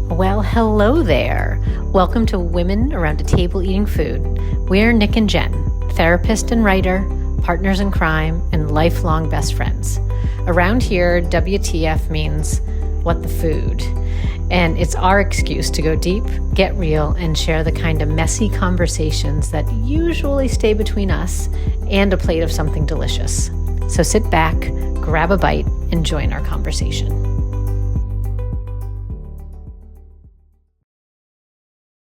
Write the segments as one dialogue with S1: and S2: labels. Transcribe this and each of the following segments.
S1: Well, hello there. Welcome to Women Around a Table Eating Food. We're Nick and Jen, therapist and writer, partners in crime, and lifelong best friends. Around here, WTF means what the food. And it's our excuse to go deep, get real, and share the kind of messy conversations that usually stay between us and a plate of something delicious. So sit back, grab a bite, and join our conversation.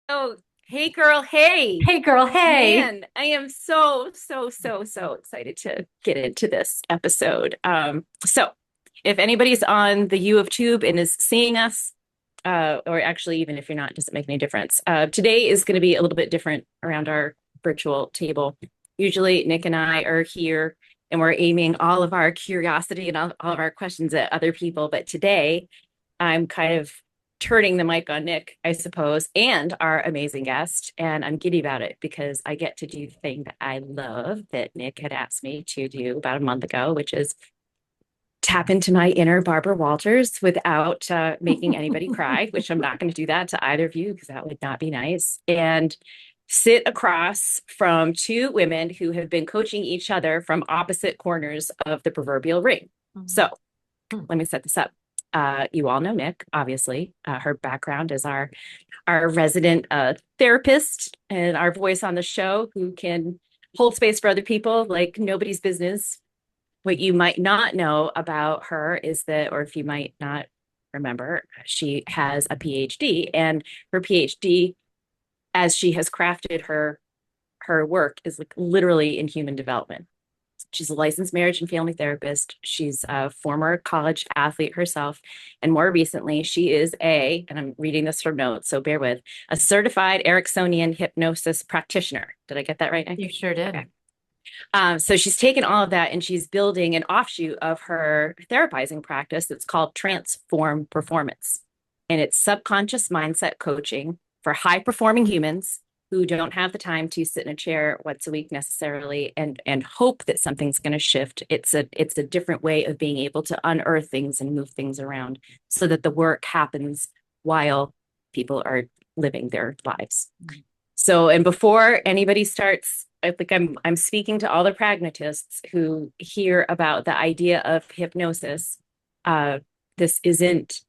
S2: Oh, hey girl, hey.
S1: Hey girl, hey.
S2: Man, I am so excited to get into this episode. So if anybody's on the U of Tube and is seeing us, or actually even if you're not, doesn't make any difference. Today is going to be a little bit different around our virtual table. Usually Nick and I are here and we're aiming all of our curiosity and all of our questions at other people. But today I'm kind of turning the mic on Nick, I suppose, and our amazing guest. And I'm giddy about it because I get to do the thing that I love that Nick had asked me to do about a month ago, which is tap into my inner Barbara Walters without making anybody cry, which I'm not going to do that to either of you because that would not be nice. And sit across from two women who have been coaching each other from opposite corners of the proverbial ring. So let me set this up. You all know Nick, obviously. Her background is our resident therapist and our voice on the show who can hold space for other people like nobody's business. What you might not know about her is that, or if you might not remember, she has a PhD, and her PhD, as she has crafted her work, is like literally in human development. She's a licensed marriage and family therapist. She's a former college athlete herself. And more recently, she is and I'm reading this from notes, so bear with, a certified Ericksonian hypnosis practitioner. Did I get that right, Nick?
S1: You sure did.
S2: Okay. So she's taken all of that and she's building an offshoot of her therapizing practice that's called Transform Performance. And it's subconscious mindset coaching for high performing humans who don't have the time to sit in a chair once a week necessarily and hope that something's going to shift. It's a different way of being able to unearth things and move things around so that the work happens while people are living their lives. So, and before anybody starts, I think I'm speaking to all the pragmatists who hear about the idea of hypnosis. This isn't,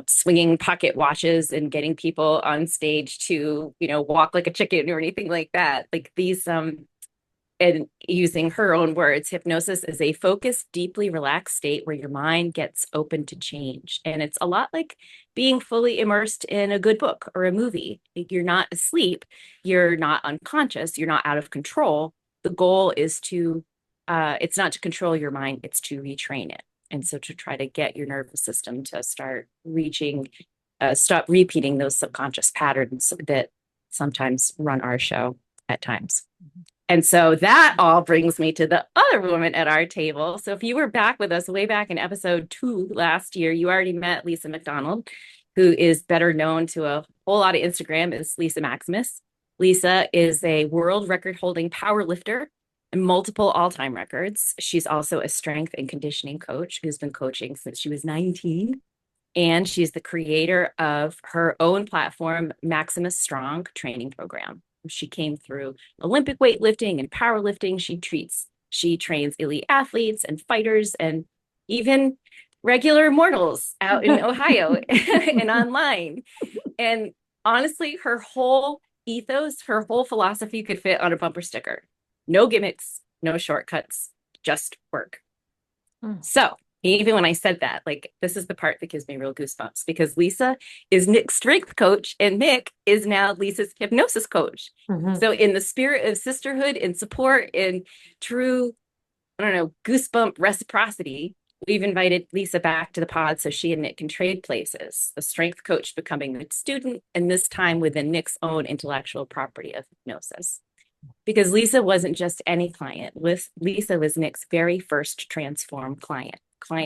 S2: swinging pocket watches and getting people on stage to, walk like a chicken or anything like that. Like these, and using her own words, hypnosis is a focused, deeply relaxed state where your mind gets open to change. And it's a lot like being fully immersed in a good book or a movie. You're not asleep, you're not unconscious, you're not out of control. The goal is to, it's not to control your mind, it's to retrain it. And so to try to get your nervous system to start stop repeating those subconscious patterns that sometimes run our show at times. And so that all brings me to the other woman at our table. So if you were back with us way back in episode 2 last year, you already met Lisa MacDonald, who is better known to a whole lot of Instagram as Lisa Maximus. Lisa is a world record holding powerlifter and multiple all-time records. She's also a strength and conditioning coach who's been coaching since she was 19. And she's the creator of her own platform, Maximus Strong Training Program. She came through Olympic weightlifting and powerlifting. She trains elite athletes and fighters and even regular mortals out in Ohio and online. And honestly, her whole ethos, her whole philosophy could fit on a bumper sticker. No gimmicks, no shortcuts, just work. So even when I said that, like, this is the part that gives me real goosebumps because Lisa is Nick's strength coach and Nick is now Lisa's hypnosis coach. So in the spirit of sisterhood and support and true, goosebump reciprocity, we've invited Lisa back to the pod so she and Nick can trade places, the strength coach becoming the student, and this time within Nick's own intellectual property of hypnosis. Because Lisa wasn't just any client. Lisa was Nick's very first transform client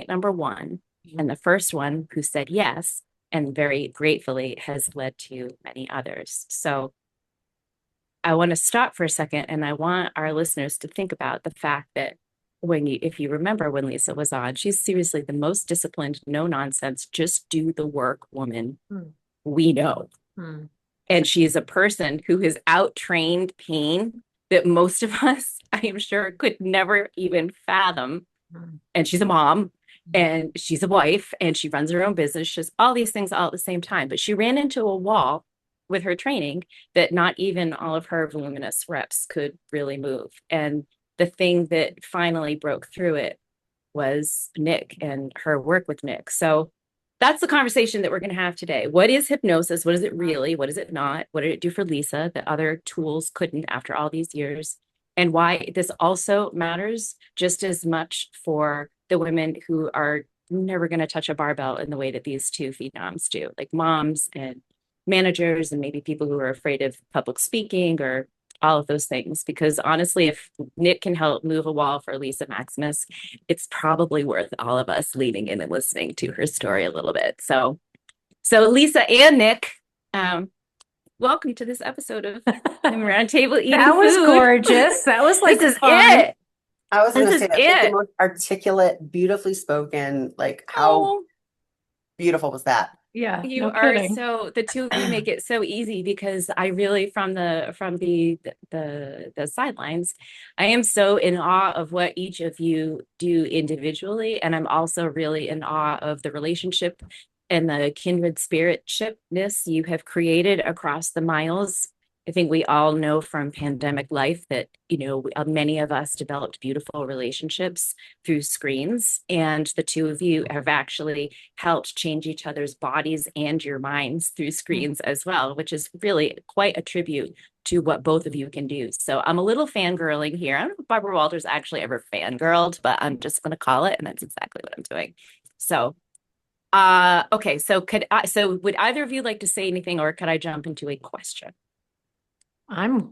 S2: number 1, and the first one who said yes, and very gratefully has led to many others. So I want to stop for a second, and I want our listeners to think about the fact that if you remember when Lisa was on, she's seriously the most disciplined, no nonsense, just do the work woman we know.
S1: Hmm.
S2: And she's a person who has out-trained pain that most of us, I am sure, could never even fathom.
S1: Hmm.
S2: And she's a mom and she's a wife and she runs her own business. She's all these things all at the same time. But she ran into a wall with her training that not even all of her voluminous reps could really move. And the thing that finally broke through it was Nick and her work with Nick. So that's the conversation that we're going to have today. What is hypnosis? What is it really? What is it not? What did it do for Lisa that other tools couldn't after all these years? And why this also matters just as much for the women who are never going to touch a barbell in the way that these two phenoms do, like moms and managers, and maybe people who are afraid of public speaking or all of those things. Because honestly, if Nick can help move a wall for Lisa Maximus, it's probably worth all of us leaning in and listening to her story a little bit. So Lisa and Nick, welcome to this episode of I'm Around Table Eating
S1: That was
S2: Food.
S1: gorgeous. That was like
S2: This is
S1: fun.
S2: it.
S3: I was going to
S2: This
S3: say
S2: is
S3: that's like the
S2: it.
S3: most articulate, beautifully spoken. Like, how
S2: Oh,
S3: beautiful was that?
S1: Yeah,
S2: you
S1: no
S2: are
S1: kidding.
S2: so the two of you make it so easy because I really from the sidelines, I am so in awe of what each of you do individually, and I'm also really in awe of the relationship and the kindred spiritshipness you have created across the miles. I think we all know from pandemic life that, many of us developed beautiful relationships through screens, and the two of you have actually helped change each other's bodies and your minds through screens as well, which is really quite a tribute to what both of you can do. So I'm a little fangirling here. I don't know if Barbara Walters actually ever fangirled, but I'm just going to call it, and that's exactly what I'm doing. So, okay. So would either of you like to say anything, or could I jump into a question?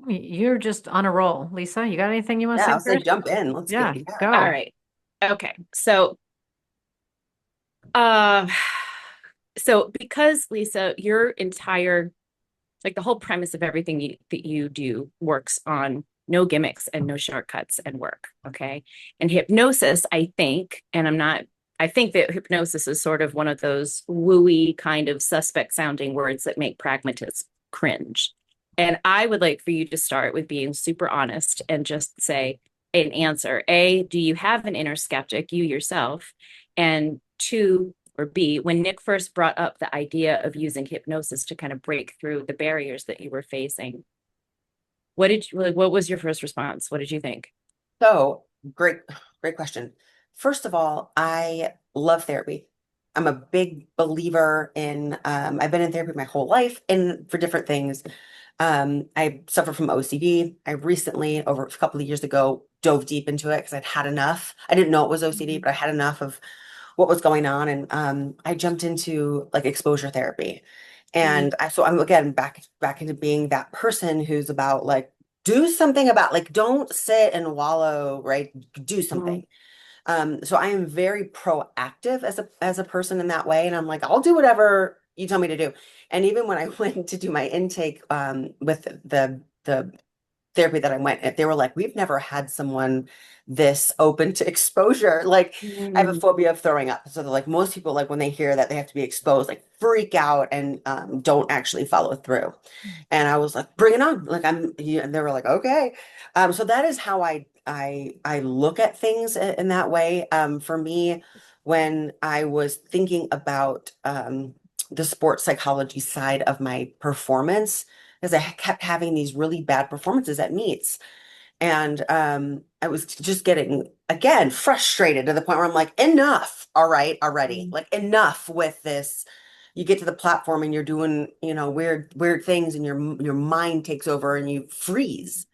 S1: You're just on a roll. Lisa, you got anything you want to
S3: Yeah,
S1: say
S3: I'll say
S1: first?
S3: jump in. Let's
S1: Yeah,
S3: get, yeah.
S1: go.
S2: All right. Okay. Uh, so because Lisa, your entire, like the whole premise of everything that you do works on no gimmicks and no shortcuts and work. Okay. And hypnosis, I think, and I think that hypnosis is sort of one of those wooey kind of suspect sounding words that make pragmatists cringe. And I would like for you to start with being super honest and just say an answer. A, do you have an inner skeptic, you yourself? And two, or B, when Nick first brought up the idea of using hypnosis to kind of break through the barriers that you were facing, what was your first response? What did you think?
S3: So great, great question. First of all, I love therapy. I'm a big believer in, I've been in therapy my whole life and for different things. I suffer from OCD. I recently, over a couple of years ago, dove deep into it because I'd had enough. I didn't know it was OCD, but I had enough of what was going on. And I jumped into like exposure therapy. And so I'm again back into being that person who's about like, do something about like, don't sit and wallow, right? Do
S2: Mhm.
S3: something. So I am very proactive as a person in that way. And I'm like, I'll do whatever you tell me to do. And even when I went to do my intake with the therapy that I went, they were like, we've never had someone this open to exposure. Like I have a
S2: Mhm.
S3: phobia of throwing up. So they're like, most people, like when they hear that they have to be exposed, like freak out and don't actually follow through. And I was like, bring it on. Like and they were like, okay. So that is how I look at things in that way. For me, when I was thinking about the sports psychology side of my performance, because I kept having these really bad performances at meets. And I was just getting, again, frustrated to the point where I'm like, enough. All right, already. Like, enough with this. You get to the platform and you're doing, weird things and your mind takes over and you freeze,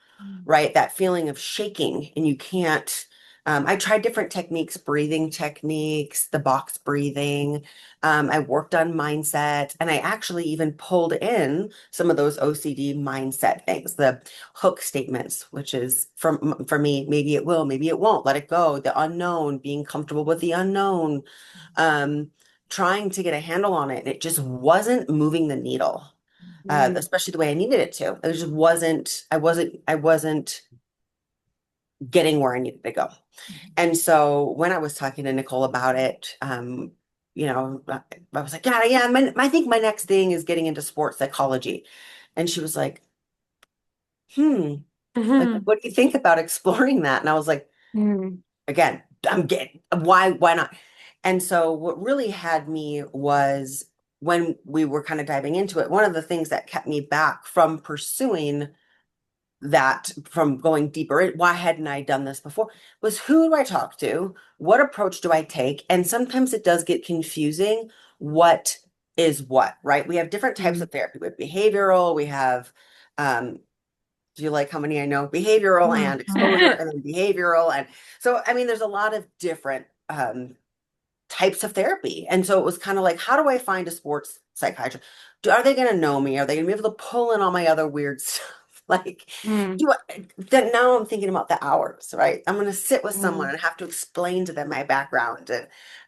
S3: right? That feeling of shaking and you can't. I tried different techniques, breathing techniques, the box breathing. I worked on mindset, and I actually even pulled in some of those OCD mindset things, the hook statements, which is for me, maybe it will, maybe it won't, let it go, the unknown, being comfortable with the unknown, trying to get a handle on it. And it just wasn't moving the needle,
S2: Mhm.
S3: especially the way I needed it to. It just I wasn't getting where I needed to go. And so when I was talking to Nicole about it, I was like, yeah, yeah, I think my next thing is getting into sports psychology. And she was like, hmm, like,
S1: Mhm.
S3: what do you think about exploring that? And I was like,
S2: Mm.
S3: again, I'm getting, why not? And so what really had me was when we were kind of diving into it, one of the things that kept me back from pursuing that, from going deeper why hadn't I done this before, was who do I talk to? What approach do I take? And sometimes it does get confusing what is what, right? We have different types
S2: Mm.
S3: of therapy. We have behavioral, we have, do you like how many I know? Behavioral and exposure
S1: Mhm.
S3: and then behavioral. And so, I mean, there's a lot of different types of therapy. And so it was kind of like, how do I find a sports psychiatrist? Are they going to know me? Are they going to be able to pull in all my other weird stuff? Like,
S2: Mm.
S3: do I, then now I'm thinking about the hours, right? I'm going to sit with someone
S2: Mm.
S3: and have to explain to them my background and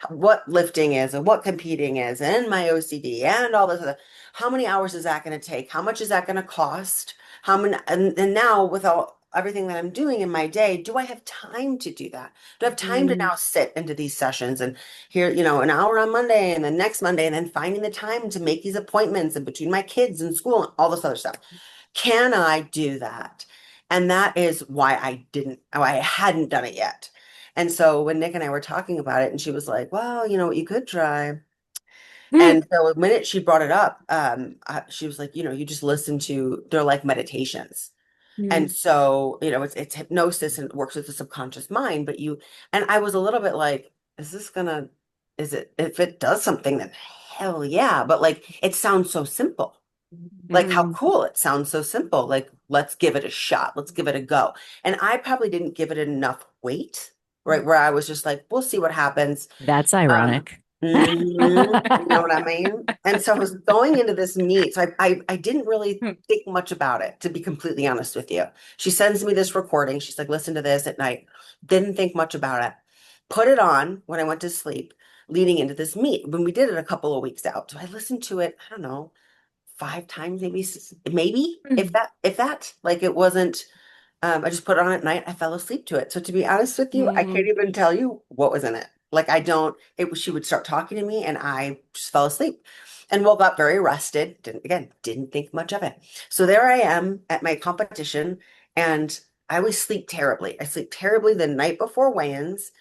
S3: what lifting is and what competing is and my OCD and all this other. How many hours is that going to take? How much is that going to cost? How many, and now with all everything that I'm doing in my day, do I have time to do that? Do I have time to
S2: Mm.
S3: now sit into these sessions and here, an hour on Monday and then next Monday, and then finding the time to make these appointments and between my kids and school and all this other stuff. Can I do that? And that is why I hadn't done it yet. And so when Nick and I were talking about it, and she was like, well, you know what you could try.
S2: Mm.
S3: And so the minute she brought it up, she was like, you just listen to, they're like meditations. And
S2: Mm.
S3: so, it's hypnosis and it works with the subconscious mind, and I was a little bit like, is this gonna, is it, if it does something, then hell yeah. But like, it sounds so simple. Like how
S2: Mm.
S3: cool it sounds so simple. Like, let's give it a shot. Let's give it a go. And I probably didn't give it enough weight, right? Where I was just like, we'll see what happens.
S2: That's
S3: Um,
S2: ironic.
S3: you know what I mean? And so I was going into this meet. So I didn't really think much about it, to be completely honest with you. She sends me this recording. She's like, listen to this at night. Didn't think much about it. Put it on when I went to sleep, leading into this meet when we did it a couple of weeks out. So I listened to it, I don't know, 5 times, maybe
S2: Mm.
S3: if that, like it wasn't, I just put it on at night. I fell asleep to it. So to be honest with you, I can't
S2: Mm.
S3: even tell you what was in it. Like I don't, she would start talking to me and I just fell asleep and woke up very rested. Didn't think much of it. So there I am at my competition and I always sleep terribly. I sleep terribly the night before weigh-ins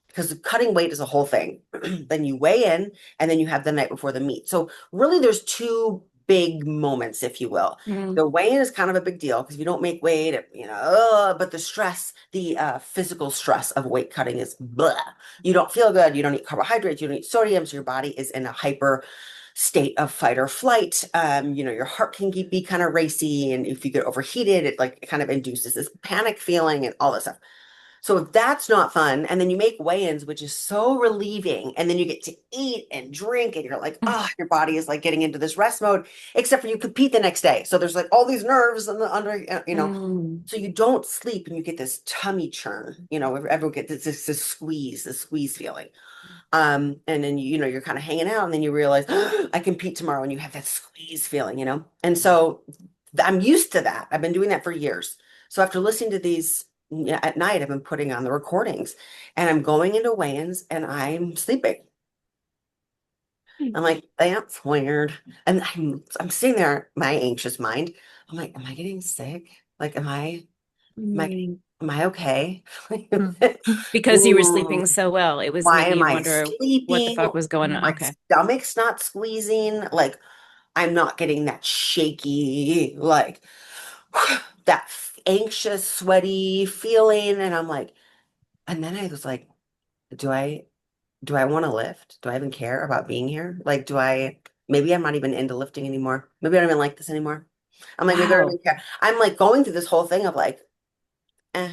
S3: because cutting weight is a whole thing. Then you weigh in and then you have the night before the meet. So really there's two big moments, if you will.
S2: Mm.
S3: The weigh-in is kind of a big deal because if you don't make weight, but the stress, the physical stress of weight cutting is blah. You don't feel good. You don't eat carbohydrates. You don't eat sodium. So your body is in a hyper state of fight or flight. Your heart can be kind of racy. And if you get overheated, it kind of induces this panic feeling and all this stuff. So if that's not fun, and then you make weigh-ins, which is so relieving, and then you get to eat and drink, and you're like, oh, your body is like getting into this rest mode, except for you compete the next day. So there's like all these nerves and the
S2: Mm.
S3: so you don't sleep and you get this tummy churn, everyone get this squeeze feeling. And then you're kind of hanging out, and then you realize, oh, I compete tomorrow, and you have that squeeze feeling. And so I'm used to that. I've been doing that for years. So after listening to these at night, I've been putting on the recordings, and I'm going into weigh-ins, and I'm sleeping. I'm like, that's weird. And I'm sitting there, my anxious mind. I'm like, am I getting sick? Like,
S2: Mm.
S3: am I okay?
S2: Because you were sleeping
S3: Ooh.
S2: so well, it was
S3: Why
S2: making
S3: am
S2: you
S3: I
S2: wonder what the
S3: sleeping?
S2: fuck was going on.
S3: My
S2: Okay.
S3: stomach's not squeezing. Like I'm not getting that shaky, like that anxious, sweaty feeling. And I'm like, and then I was like, do I do I want to lift? Do I even care about being here? Like, maybe I'm not even into lifting anymore. Maybe I don't even like this anymore. I'm like, maybe I don't
S2: Wow.
S3: even care. I'm like going through this whole thing of like, eh.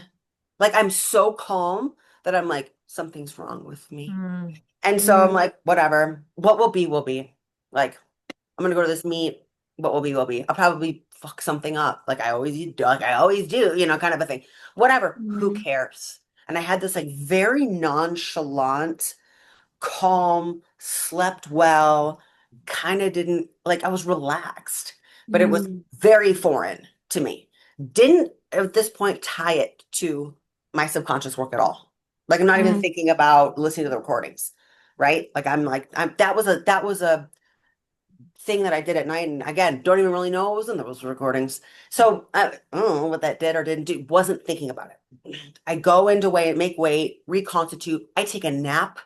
S3: Like I'm so calm that I'm like, something's wrong with me.
S1: Mm.
S3: And so I'm
S2: Mm.
S3: like, whatever. What will be, will be. Like, I'm gonna go to this meet. What will be, will be. I'll probably fuck something up, like I always do, kind of a thing. Whatever. Who
S2: Mm.
S3: cares? And I had this like very nonchalant, calm, slept well, kind of didn't like I was relaxed, but it was
S2: Mm.
S3: very foreign to me. Didn't at this point tie it to my subconscious work at all. Like I'm not even
S2: Mm.
S3: thinking about listening to the recordings. right? Like that was a thing that I did at night. And again, don't even really know what was in those recordings. So I don't know what that did or didn't do. Wasn't thinking about it. I go into weight, make weight, reconstitute. I take a nap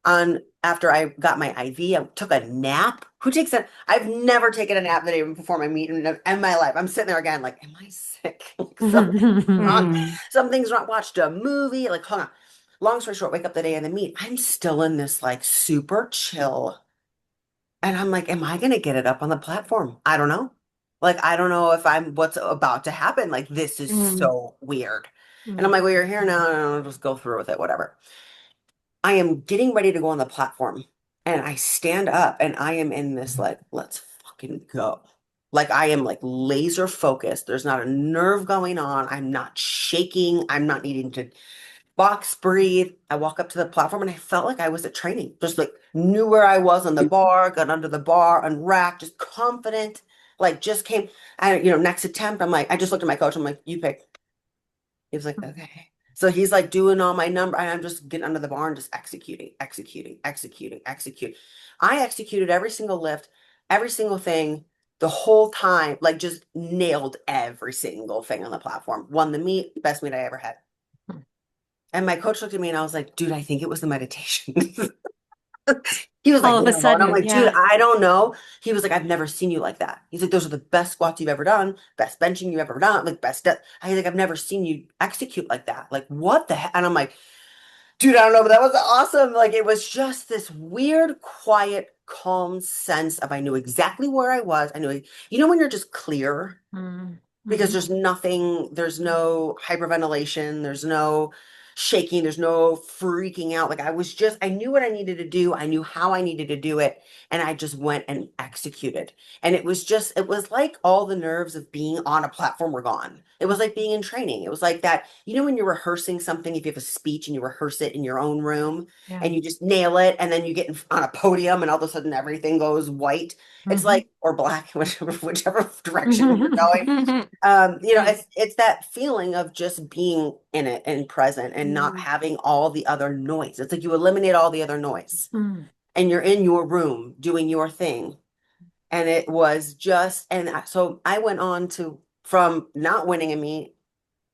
S3: on after I got my IV. I took a nap. Who takes a? I've never taken a nap the day before my meet in my life. I'm sitting there again, like, am I sick? Like, something's wrong. Something's wrong. Watched a movie. Like, hold on. Long story short, wake up the day of the meet. I'm still in this like super chill. And I'm like, am I gonna get it up on the platform? I don't know. Like, I don't know if I'm what's about to happen. Like, this is so weird. And I'm like, well, you're here now. I'll just go through with it, whatever. I am getting ready to go on the platform and I stand up and I am in this like, let's fucking go. Like I am like laser focused. There's not a nerve going on. I'm not shaking. I'm not needing to box breathe. I walk up to the platform and I felt like I was at training. Just like knew where I was on the bar, got under the bar, unracked, just confident. Like just came, next attempt. I'm like, I just looked at my coach. I'm like, you pick. He was like, okay. So he's like doing all my number, and I'm just getting under the bar and just executing, executing, executing, execute. I executed every single lift, every single thing, the whole time, like just nailed every single thing on the platform. Won the meet, best meet I ever had. And my coach looked at me and I was like, dude, I think it was the meditation. He was like,
S1: All of a
S3: no. And I'm
S1: sudden,
S3: like, dude,
S1: yeah.
S3: I don't know. He was like, I've never seen you like that. He's like, those are the best squats you've ever done, best benching you've ever done, like best. I like, I've never seen you execute like that. Like, what the heck? And I'm like, dude, I don't know, but that was awesome. Like, it was just this weird, quiet, calm sense of I knew exactly where I was. I knew, when you're just clear because there's nothing, there's no hyperventilation, there's no shaking, there's no freaking out. Like I knew what I needed to do. I knew how I needed to do it. And I just went and executed. And it was like all the nerves of being on a platform were gone. It was like being in training. It was like that, when you're rehearsing something, if you have a speech and you rehearse it in your own room and you just nail it, and then you get on a podium and all of a sudden everything goes white. It's like, or black, whichever direction you're going. It's that feeling of just being in it and present and not having all the other noise. It's like you eliminate all the other noise and you're in your room doing your thing. And it was just, so I went on from not winning a meet,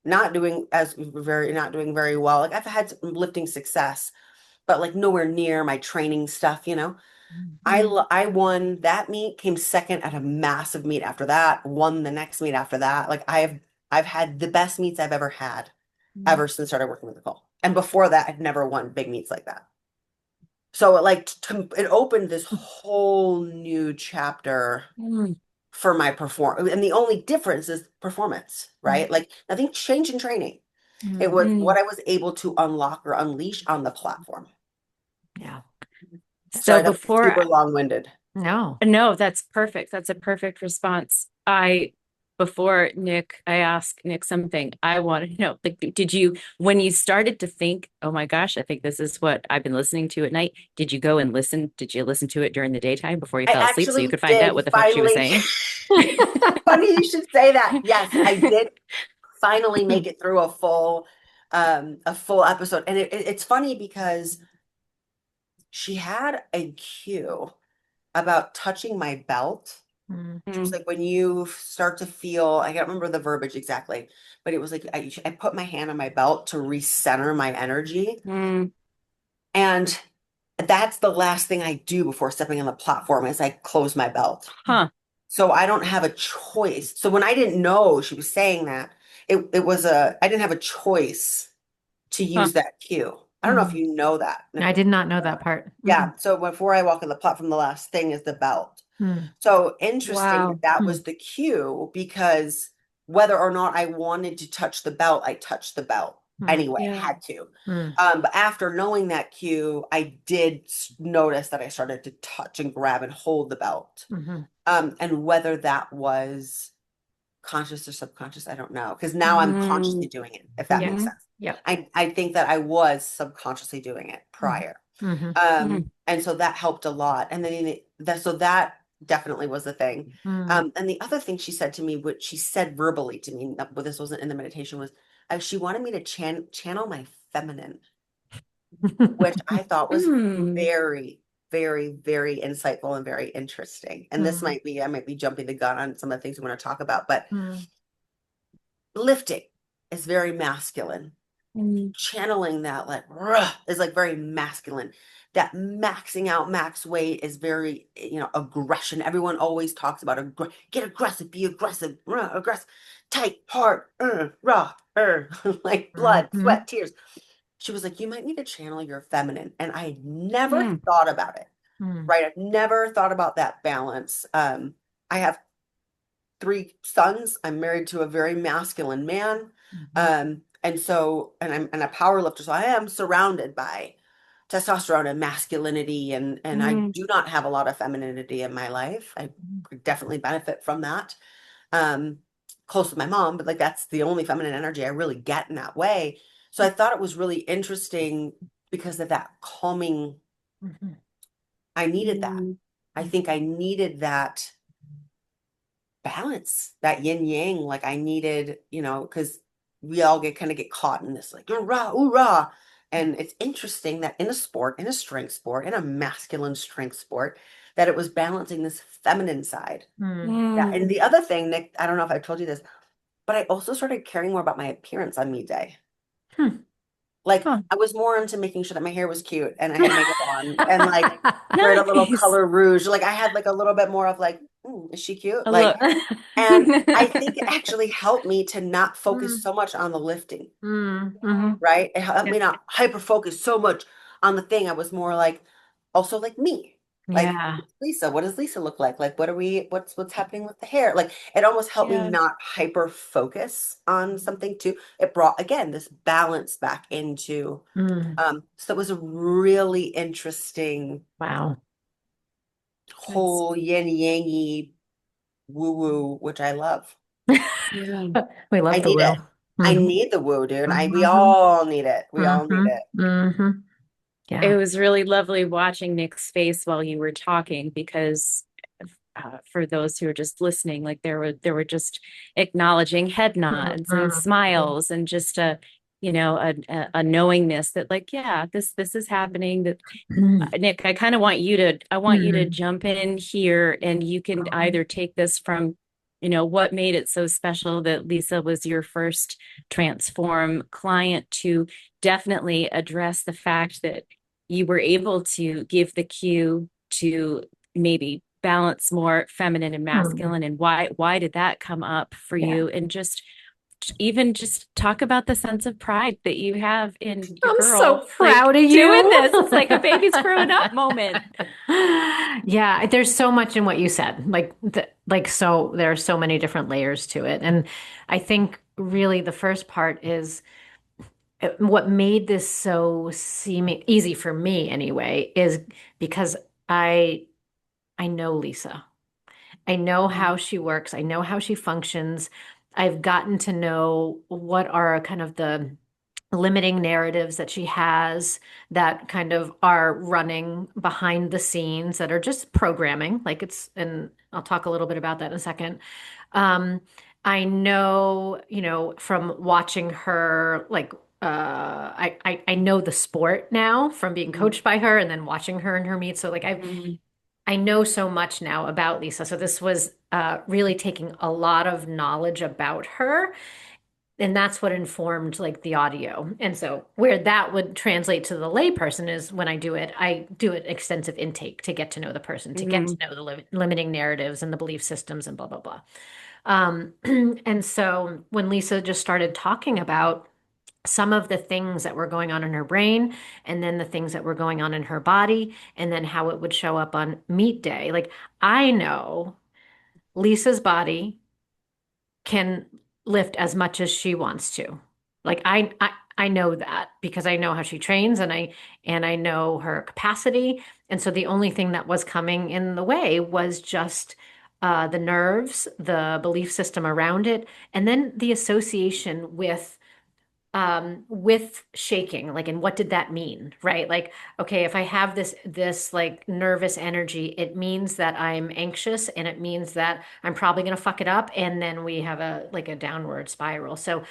S3: not doing very well. Like I've had some lifting success, but like nowhere near my training stuff. I won that meet, came second at a massive meet after that, won the next meet after that. Like I've had the best meets I've ever had ever since I started working with Nicole. And before that, I'd never won big meets like that. So it opened this whole new chapter for my performance. And the only difference is performance, right? Like nothing changed in training. It was what I was able to unlock or unleash on the platform.
S1: Yeah.
S2: So before
S3: super long-winded.
S1: No,
S2: that's perfect. That's a perfect response. Before Nick, I asked Nick something. I wanted to know, like, when you started to think, oh my gosh, I think this is what I've been listening to at night. Did you go and listen? Did you listen to it during the daytime before you fell asleep so you could find out what the fuck she was saying?
S3: Funny you should say that. Yes, I did finally make it through a full episode. And it's funny because she had a cue about touching my belt. It was like when you start to feel, I can't remember the verbiage exactly, but it was like I put my hand on my belt to recenter my energy. And that's the last thing I do before stepping on the platform is I close my belt. So I don't have a choice. So when I didn't know she was saying that, I didn't have a choice to use that cue. I don't know if you know that.
S1: I did not know that part.
S3: Yeah. So before I walk on the platform, the last thing is the belt. So interesting that was the cue because whether or not I wanted to touch the belt, I touched the belt anyway. I had to. But after knowing that cue, I did notice that I started to touch and grab and hold the belt. And whether that was conscious or subconscious, I don't know. Because now I'm consciously doing it, if that makes sense.
S1: Yeah.
S3: I think that I was subconsciously doing it prior. And so that helped a lot. And then so that definitely was the thing. And the other thing she said to me, which she said verbally to me, but this wasn't in the meditation, was she wanted me to channel my feminine. which I thought was
S2: Mm.
S3: very, very, very insightful and very interesting. And this
S1: Mm,
S3: might be, I might be jumping the gun on some of the things we want to talk about, but
S1: mm,
S3: lifting is very masculine.
S2: Mm.
S3: Channeling that like is like very masculine. That maxing out max weight is very, aggression. Everyone always talks about get aggressive, be aggressive, aggressive, tight, hard, raw, like blood,
S1: mhm,
S3: sweat, tears. She was like, you might need to channel your feminine. And I had never
S2: Mm.
S3: thought about it,
S1: mm,
S3: right? I've never thought about that balance. I have three sons. I'm married to a very masculine man.
S1: mhm,
S3: And a power lifter. So I am surrounded by testosterone and masculinity, and I
S2: Mm.
S3: do not have a lot of femininity in my life. I could definitely benefit from that. Um, Close with my mom, but like that's the only feminine energy I really get in that way. So I thought it was really interesting because of that calming.
S1: mhm,
S3: I needed that.
S2: Mm.
S3: I think I needed that balance, that yin yang. Like I needed, because we all get caught in this like hoorah, hoorah. And it's interesting that in a sport, in a strength sport, in a masculine strength sport, that it was balancing this feminine side.
S1: mm.
S3: Yeah. And
S2: Mm.
S3: the other thing, Nick, I don't know if I told you this, but I also started caring more about my appearance on meet day.
S1: Hmm.
S3: Like
S2: Huh.
S3: I was more into making sure that my hair was cute and I had makeup on and like wearing a little
S2: Nice.
S3: color rouge. Like I had like a little bit more of like, is she cute?
S2: A
S3: Like,
S2: look.
S3: and I think it actually helped me to not focus
S1: Mm,
S3: so much on the lifting,
S1: mm, mhm.
S3: right? It helped
S2: Yeah.
S3: me not hyper focus so much on the thing. I was more like also like me. Like
S1: Yeah.
S3: Lisa, what does Lisa look like? Like what's happening with the hair? Like it almost helped me
S2: Yeah.
S3: not hyper focus on something too. It brought again this balance back into
S1: Mm,
S3: so it was a really interesting
S1: wow.
S2: That's
S3: whole yin yangy woo woo, which I love.
S2: yeah.
S1: We
S3: I
S1: love the
S3: need
S1: will.
S3: it. I
S1: Hmm.
S3: need the woo, dude. We
S1: Hmm.
S3: all need it. We all need
S1: Hmm.
S3: it.
S1: Hmm.
S2: It
S1: Yeah.
S2: was really lovely watching Nick's face while you were talking because for those who are just listening, like there were just acknowledging head nods and
S1: Mhm.
S2: smiles and just a knowingness that like yeah this is happening that
S1: Mhm.
S2: Nick, I want you to jump in here and you can either take this from, what made it so special that Lisa was your first transform client to definitely address the fact that you were able to give the cue to maybe balance more feminine and
S1: Mhm.
S2: masculine and why did that come up for
S1: Yeah.
S2: you and just even just talk about the sense of pride that you have in your
S1: I'm so
S2: girl, like
S1: proud of
S2: doing
S1: you.
S2: this. It's like a baby's growing up moment.
S1: Yeah, there's so much in what you said. So there are so many different layers to it. And I think really the first part is what made this so seeming easy for me anyway is because I I know Lisa. I know how she works. I know how she functions. I've gotten to know what are kind of the limiting narratives that she has that kind of are running behind the scenes that are just programming. And I'll talk a little bit about that in a second. Um, I know, from watching her, I know the sport now from being coached by her and then watching her in her meets. So
S2: Mhm.
S1: I know so much now about Lisa. So this was really taking a lot of knowledge about her, and that's what informed like the audio. And so where that would translate to the layperson is when I do it extensive intake to get to know the person, to get to
S2: Mhm.
S1: know the limiting narratives and the belief systems and blah blah blah. And so when Lisa just started talking about some of the things that were going on in her brain and then the things that were going on in her body and then how it would show up on meet day. Like I know Lisa's body can lift as much as she wants to. I know that because I know how she trains and I know her capacity. And so the only thing that was coming in the way was just the nerves, the belief system around it, and then the association with shaking, like, and what did that mean, right? Like, okay, if I have this like nervous energy, it means that I'm anxious and it means that I'm probably going to fuck it up, and then we have a downward spiral. So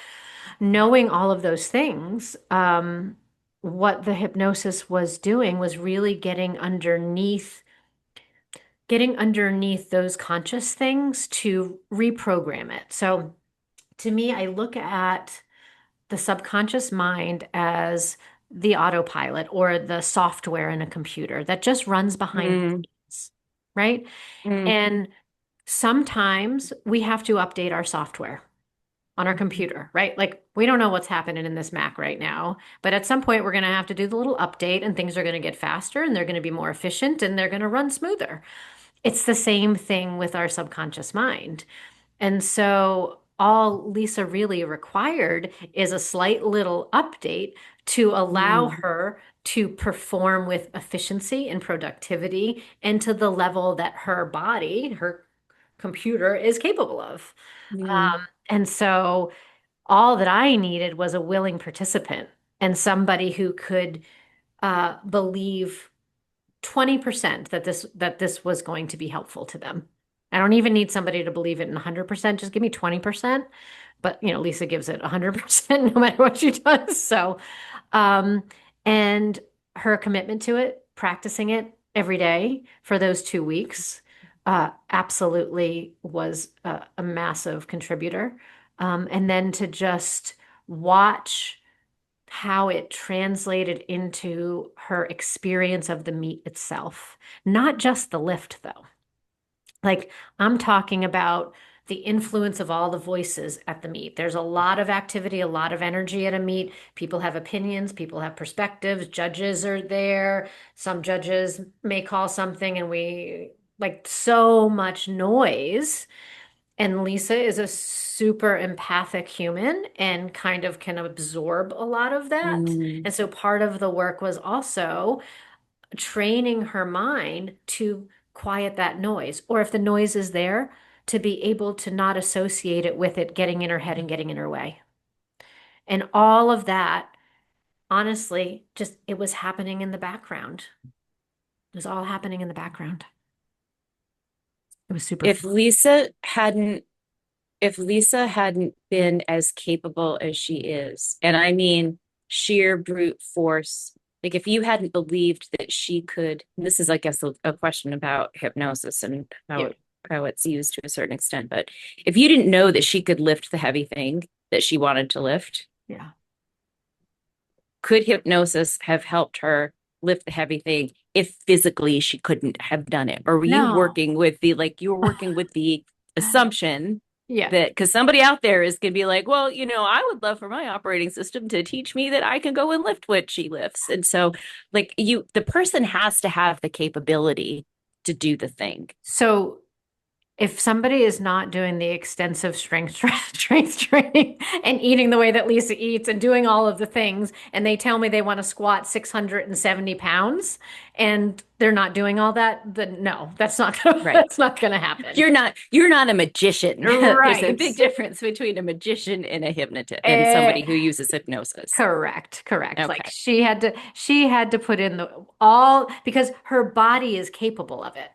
S1: knowing all of those things, what the hypnosis was doing was really getting underneath those conscious things to reprogram it. So to me, I look at the subconscious mind as the autopilot or the software in a computer that just runs behind the
S2: Mm,
S1: scenes, right?
S2: mm,
S1: And sometimes we have to update our software on our computer, right? Like we don't know what's happening in this Mac right now, but at some point we're going to have to do the little update and things are going to get faster and they're going to be more efficient and they're going to run smoother. It's the same thing with our subconscious mind. And so all Lisa really required is a slight little update to allow
S2: mm,
S1: her to perform with efficiency and productivity and to the level that her body, her computer is capable of.
S2: mm,
S1: And so all that I needed was a willing participant and somebody who could believe 20% that this was going to be helpful to them. I don't even need somebody to believe it in 100%. Just give me 20%. But, Lisa gives it 100% no matter what she does. So, um, and her commitment to it, practicing it every day for those 2 weeks, absolutely was a massive contributor. And then to just watch how it translated into her experience of the meet itself. Not just the lift, though. Like, I'm talking about the influence of all the voices at the meet. There's a lot of activity, a lot of energy at a meet. People have opinions, people have perspectives, judges are there. Some judges may call something, and we like so much noise. And Lisa is a super empathic human and kind of can absorb a lot of that.
S2: mm.
S1: And so part of the work was also training her mind to quiet that noise, or if the noise is there, to be able to not associate it with it getting in her head and getting in her way. And all of that, honestly, just it was happening in the background. It was all happening in the background. It was super
S2: If
S1: fun.
S2: Lisa hadn't if Lisa hadn't been as capable as she is, and I mean sheer brute force, like if you hadn't believed that she could, and this is, I guess, a question about hypnosis and
S1: Yeah.
S2: how it's used to a certain extent, but if you didn't know that she could lift the heavy thing that she wanted to lift,
S1: Yeah.
S2: could hypnosis have helped her lift the heavy thing if physically she couldn't have done it? Or were you
S1: No.
S2: working with you were working with the assumption
S1: Yeah.
S2: that because somebody out there is going to be like, well, I would love for my operating system to teach me that I can go and lift what she lifts. And so, like, the person has to have the capability to do the thing.
S1: So if somebody is not doing the extensive strength training and eating the way that Lisa eats and doing all of the things, and they tell me they want to squat 670 pounds and they're not doing all that, then no,
S2: Right.
S1: that's not gonna happen.
S2: You're not a magician. There's a big
S1: Right.
S2: difference between a magician and a hypnotist and
S1: Eh,
S2: somebody who uses hypnosis.
S1: correct. Like
S2: Okay.
S1: she had to put in the all because her body is capable of it,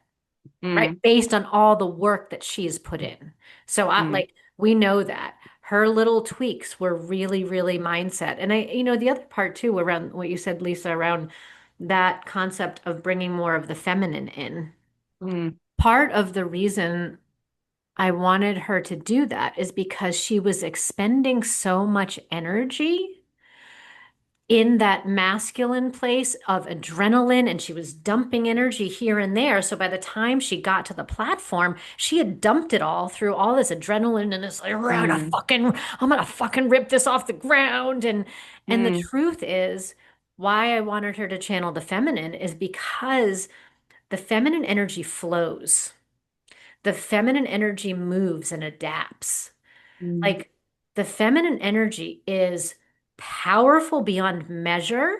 S1: right?
S2: Mm,
S1: Based on all the work that she's put in. So
S2: mm,
S1: we know that her little tweaks were really, really mindset. And the other part too, around what you said, Lisa, around that concept of bringing more of the feminine in.
S2: mm,
S1: Part of the reason I wanted her to do that is because she was expending so much energy in that masculine place of adrenaline and she was dumping energy here and there. So by the time she got to the platform, she had dumped it all through all this adrenaline and it's like,
S2: mm,
S1: I'm gonna fucking rip this off the ground. And the
S2: mm,
S1: truth is, why I wanted her to channel the feminine is because the feminine energy flows. The feminine energy moves and adapts.
S2: mm,
S1: Like the feminine energy is powerful beyond measure,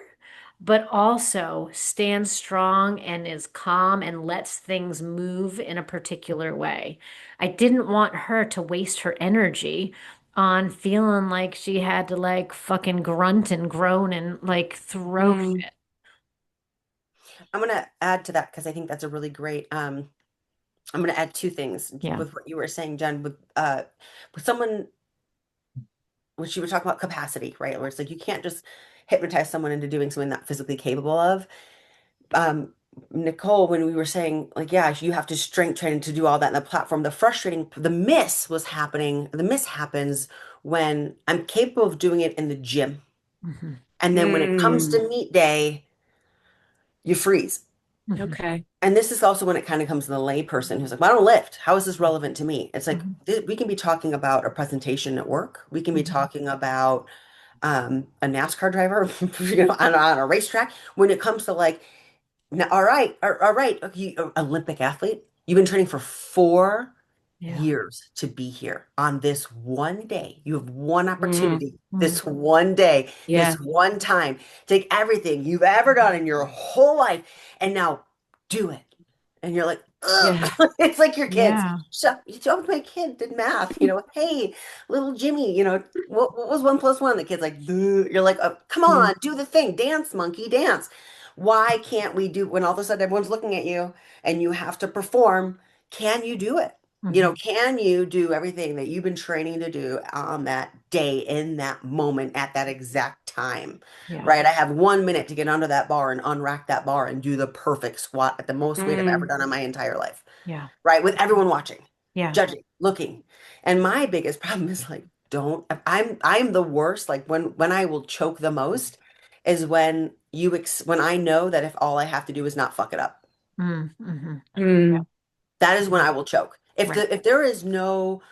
S1: but also stands strong and is calm and lets things move in a particular way. I didn't want her to waste her energy on feeling like she had to like fucking grunt and groan and like throw
S2: mm,
S1: shit.
S3: I'm gonna add to that because I think that's a really great I'm gonna add two things
S1: Yeah.
S3: with what you were saying, Jen, with someone when she was talking about capacity, right? Where it's like you can't just hypnotize someone into doing something not physically capable of. Um, Nicole, when we were saying like, yeah, you have to strength train to do all that in the platform, the miss happens when I'm capable of doing it in the gym.
S1: Mm-hmm.
S3: And then when it comes
S2: Mm,
S3: to meet day, you freeze.
S1: Mm-hmm.
S2: okay.
S3: And this is also when it kind of comes to the lay person who's like, well, I don't lift. How is this relevant to me? It's like
S1: Mm-hmm.
S3: we can be talking about a presentation at work. We can be
S1: Mm-hmm.
S3: talking about a NASCAR driver, on a racetrack. When it comes to like, now, all right, okay, Olympic athlete, you've been training for four
S1: Yeah.
S3: years to be here on this one day. You have one
S2: Mm,
S3: opportunity,
S1: Mm-hmm.
S3: this one day, this
S2: yeah.
S3: one time. Take everything you've ever done in your whole life and now do it. And you're like, ugh.
S2: Yeah.
S3: It's like your kids.
S1: Yeah.
S3: Shut, you told my kid did math, hey, little Jimmy, what was 1 + 1? The kid's like, "Bleh." You're like, come
S2: Mm,
S3: on, do the thing, dance, monkey, dance. Why can't we do when all of a sudden everyone's looking at you and you have to perform? Can you do it?
S1: Mm-hmm.
S3: Can you do everything that you've been training to do on that day, in that moment, at that exact time?
S1: Yeah.
S3: Right? I have 1 minute to get under that bar and unrack that bar and do the perfect squat at the most weight I've ever
S2: mm,
S3: done in my entire life.
S1: Yeah.
S3: Right? With everyone watching,
S1: Yeah.
S3: judging, looking. And my biggest problem is like, don't I'm the worst. Like when I will choke the most is when I know that if all I have to do is not fuck it up.
S1: Mm-hmm. Yeah.
S2: mm,
S3: That is when I will choke.
S1: Right.
S3: If there is no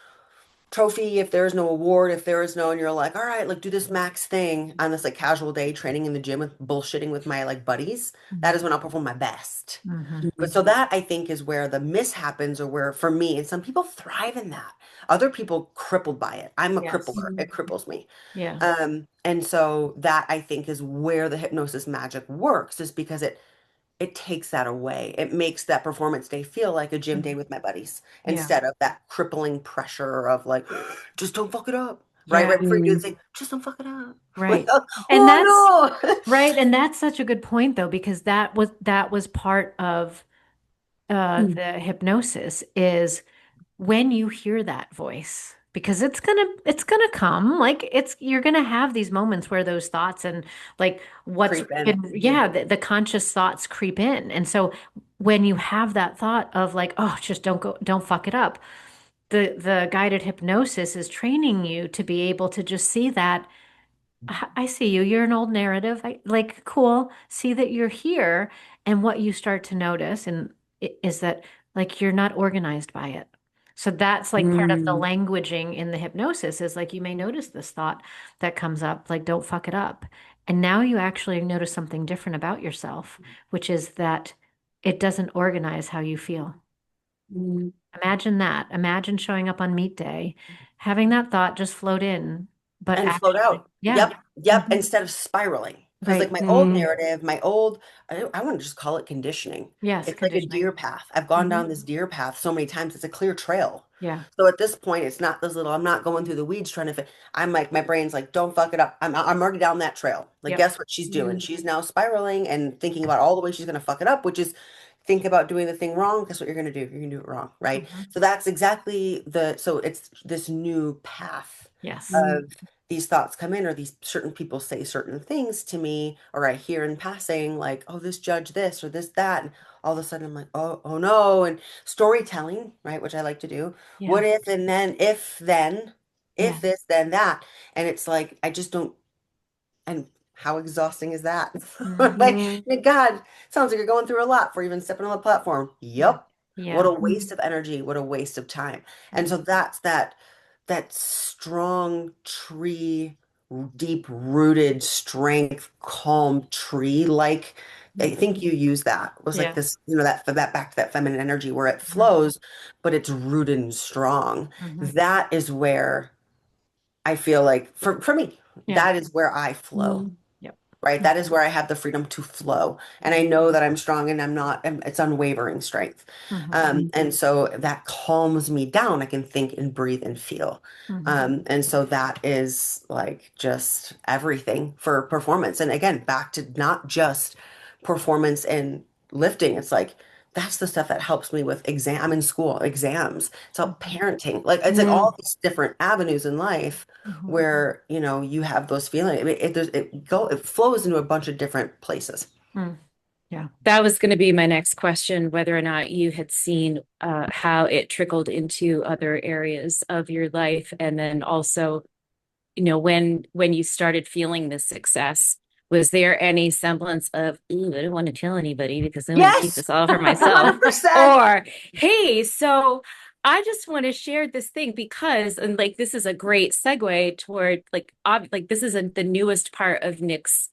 S3: trophy, if there is no award, if there is no, and you're like, all right, like do this max thing on this like casual day training in the gym with bullshitting with my like buddies, that is when I'll perform my best.
S1: Mm-hmm.
S3: But
S2: mm,
S3: so that I think is where the miss happens, or where for me, and some people thrive in that. Other people crippled by it. I'm a
S1: Yes.
S3: crippler.
S2: mm,
S3: It cripples me.
S1: Yeah.
S3: And so that I think is where the hypnosis magic works, is because it takes that away. It makes that performance day feel like a gym day
S1: Mhm.
S3: with my buddies
S1: Yeah.
S3: instead of that crippling pressure of like, just don't fuck it up. Right?
S1: Yeah.
S3: Right before you do the
S2: mm,
S3: thing, just don't fuck it up. Like,
S1: Right. And that's
S3: oh no.
S1: right. And that's such a good point though, because that was part of
S2: mm,
S1: the hypnosis is when you hear that voice, because it's gonna come, like you're gonna have these moments where those thoughts and like what's
S3: Creep in.
S1: been, yeah, the conscious thoughts creep in. And so when you have that thought of like, oh, just don't fuck it up, the guided hypnosis is training you to be able to just see that I see you. You're an old narrative. Like, cool. See that you're here. And what you start to notice is that like you're not organized by it. So that's like part of the
S2: mm,
S1: languaging in the hypnosis is like you may notice this thought that comes up, like don't fuck it up. And now you actually notice something different about yourself, which is that it doesn't organize how you feel.
S2: mm,
S1: Imagine that. Imagine showing up on meet day, having that thought just float in, but
S3: And float
S1: actually,
S3: out.
S1: yeah.
S3: Yep, yep.
S1: Mhm.
S3: Instead of spiraling. Because like
S1: Right.
S3: my old
S2: mm,
S3: narrative, I want to just call it conditioning.
S1: Yes,
S3: It's like a
S1: conditioning.
S3: deer path. I've gone
S1: Hmm.
S3: down this deer path so many times. It's a clear trail.
S1: Yeah.
S3: So at this point, it's not this little, I'm not going through the weeds trying to fit. I'm like, my brain's like, don't fuck it up. I'm already down that trail. Like,
S1: Yep.
S3: guess what she's doing?
S2: mm,
S3: She's now spiraling and thinking about all the ways she's going to fuck it up, which is think about doing the thing wrong. Guess what you're going to do? You're going to do it wrong, right?
S1: Hmm.
S3: So that's exactly so it's this new path
S1: Yes.
S2: mm,
S3: of these thoughts come in, or these certain people say certain things to me, or I hear in passing, like, oh, this judge this or this, that. And all of a sudden I'm like, oh no. And storytelling, right, which I like to do.
S1: Yeah.
S3: What if, and then,
S1: Yeah.
S3: if this, then that. And it's like, I just don't, and how exhausting is that?
S1: Hmm.
S3: Like,
S2: mm,
S3: God, sounds like you're going through a lot for even stepping on the platform.
S1: Yeah.
S3: Yep. What
S1: Yeah.
S3: a waste of energy. What a waste of time. And
S1: Yeah.
S3: so that's that strong tree, deep rooted strength, calm tree. Like I
S1: Mhm.
S3: think you use that was like
S1: Yeah.
S3: this, that back to that feminine energy where it
S1: Hmm.
S3: flows, but it's rooted and strong.
S1: Hmm.
S3: That is where I feel like for me,
S1: Yeah.
S3: that is where I flow,
S2: mm,
S1: Yep.
S3: right? That is
S1: Hmm.
S3: where I have the freedom to flow. And I
S1: Hmm.
S3: know that I'm strong and I'm not, and it's unwavering strength.
S1: Hmm.
S3: And so that calms me down. I can think and breathe and feel.
S1: Hmm.
S3: And so that is like just everything for performance. And again, back to not just performance and lifting. It's like that's the stuff that helps me with exam. I'm in school, exams. So
S1: Mhm.
S3: parenting, like it's like
S2: Mm.
S3: all these different avenues in life
S1: Mhm.
S3: where, you have those feelings. I mean, it flows into a bunch of different places.
S1: Mm. Yeah.
S2: That was going to be my next question, whether or not you had seen how it trickled into other areas of your life. And then also, when you started feeling this success, was there any semblance of, ooh, I don't want to tell anybody because I want to keep
S3: Yes,
S2: this all for myself?
S3: 100%.
S2: Or, hey, so I just want to share this thing because, and like, this is a great segue toward like this isn't the newest part of Nick's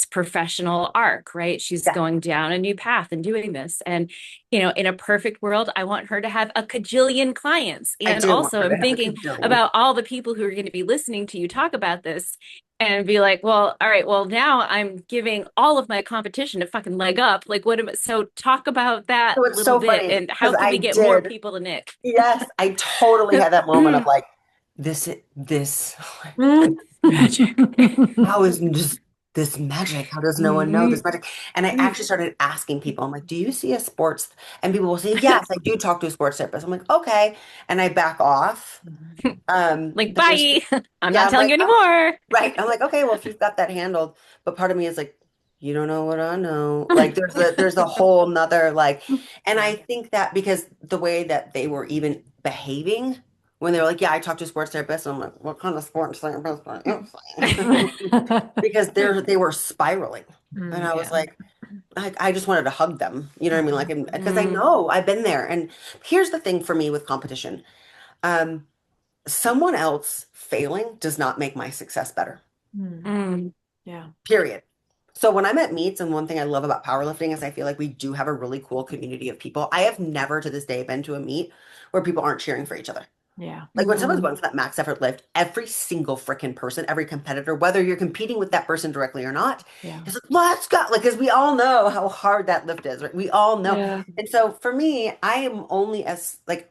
S2: professional arc, right? She's
S3: Yeah,
S2: going down a new path and doing this. And, in a perfect world, I want her to have a cajillion clients.
S3: I
S2: And
S3: do want
S2: also,
S3: her to
S2: I'm
S3: have a
S2: thinking
S3: cajillion.
S2: about all the people who are going to be listening to you talk about this and be like, well, all right, well, now I'm giving all of my competition a fucking leg up. Like, so talk about that
S3: So
S2: a
S3: it's
S2: little
S3: so
S2: bit
S3: funny
S2: and how
S3: because
S2: can
S3: I
S2: we get more
S3: did.
S2: people to Nick?
S3: Yes, I totally had that moment of like, this magic. How is just this magic? How does no one know this magic? And I actually started asking people, I'm like, do you see a sports? And people will say, yes, I do talk to a sports therapist. I'm like, okay. And I back off.
S2: Like,
S3: But there's,
S2: bye. I'm
S3: yeah,
S2: not
S3: I'm
S2: telling
S3: like,
S2: you anymore.
S3: right. I'm like, okay, well, if you've got that handled, but part of me is like, you don't know what I know. Like there's a whole nother like, and
S1: Yeah.
S3: I think that because the way that they were even behaving when they were like, yeah, I talked to a sports therapist. I'm like, what kind of sports therapist are you seeing? Because they were spiraling. And I was
S1: Yeah.
S3: like, I just wanted to hug them. You know what I mean? Like, because I
S2: Mm,
S3: know I've been there. And here's the thing for me with competition. Um, Someone else failing does not make my success better.
S1: Mm.
S2: mm,
S1: Yeah.
S3: Period. So when I'm at meets, and one thing I love about powerlifting is I feel like we do have a really cool community of people. I have never to this day been to a meet where people aren't cheering for each other.
S1: Yeah.
S3: Like when someone's
S2: mm,
S3: going for that max effort lift, every single freaking person, every competitor, whether you're competing with that person directly or not,
S1: Yeah.
S3: is like, let's go. Like, because we all know how hard that lift is, right? We all know.
S2: yeah.
S3: And so for me, I am only as like,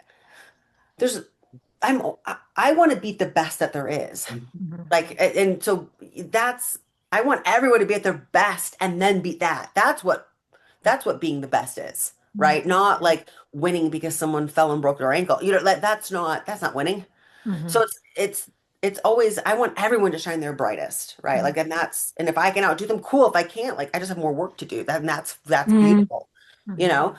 S3: there's, I want to beat the best that there is.
S1: Mhm.
S3: Like, and so that's, I want everyone to be at their best and then beat that. That's what being the best is,
S1: Mhm.
S3: right? Not like winning because someone fell and broke their ankle. Like that's not winning. So
S1: Mhm.
S3: it's always, I want everyone to shine their brightest, right?
S1: Mhm.
S3: Like, and if I can outdo them, cool. If I can't, like, I just have more work to do. That's
S2: Mm,
S3: beautiful, you
S1: Mhm.
S3: know?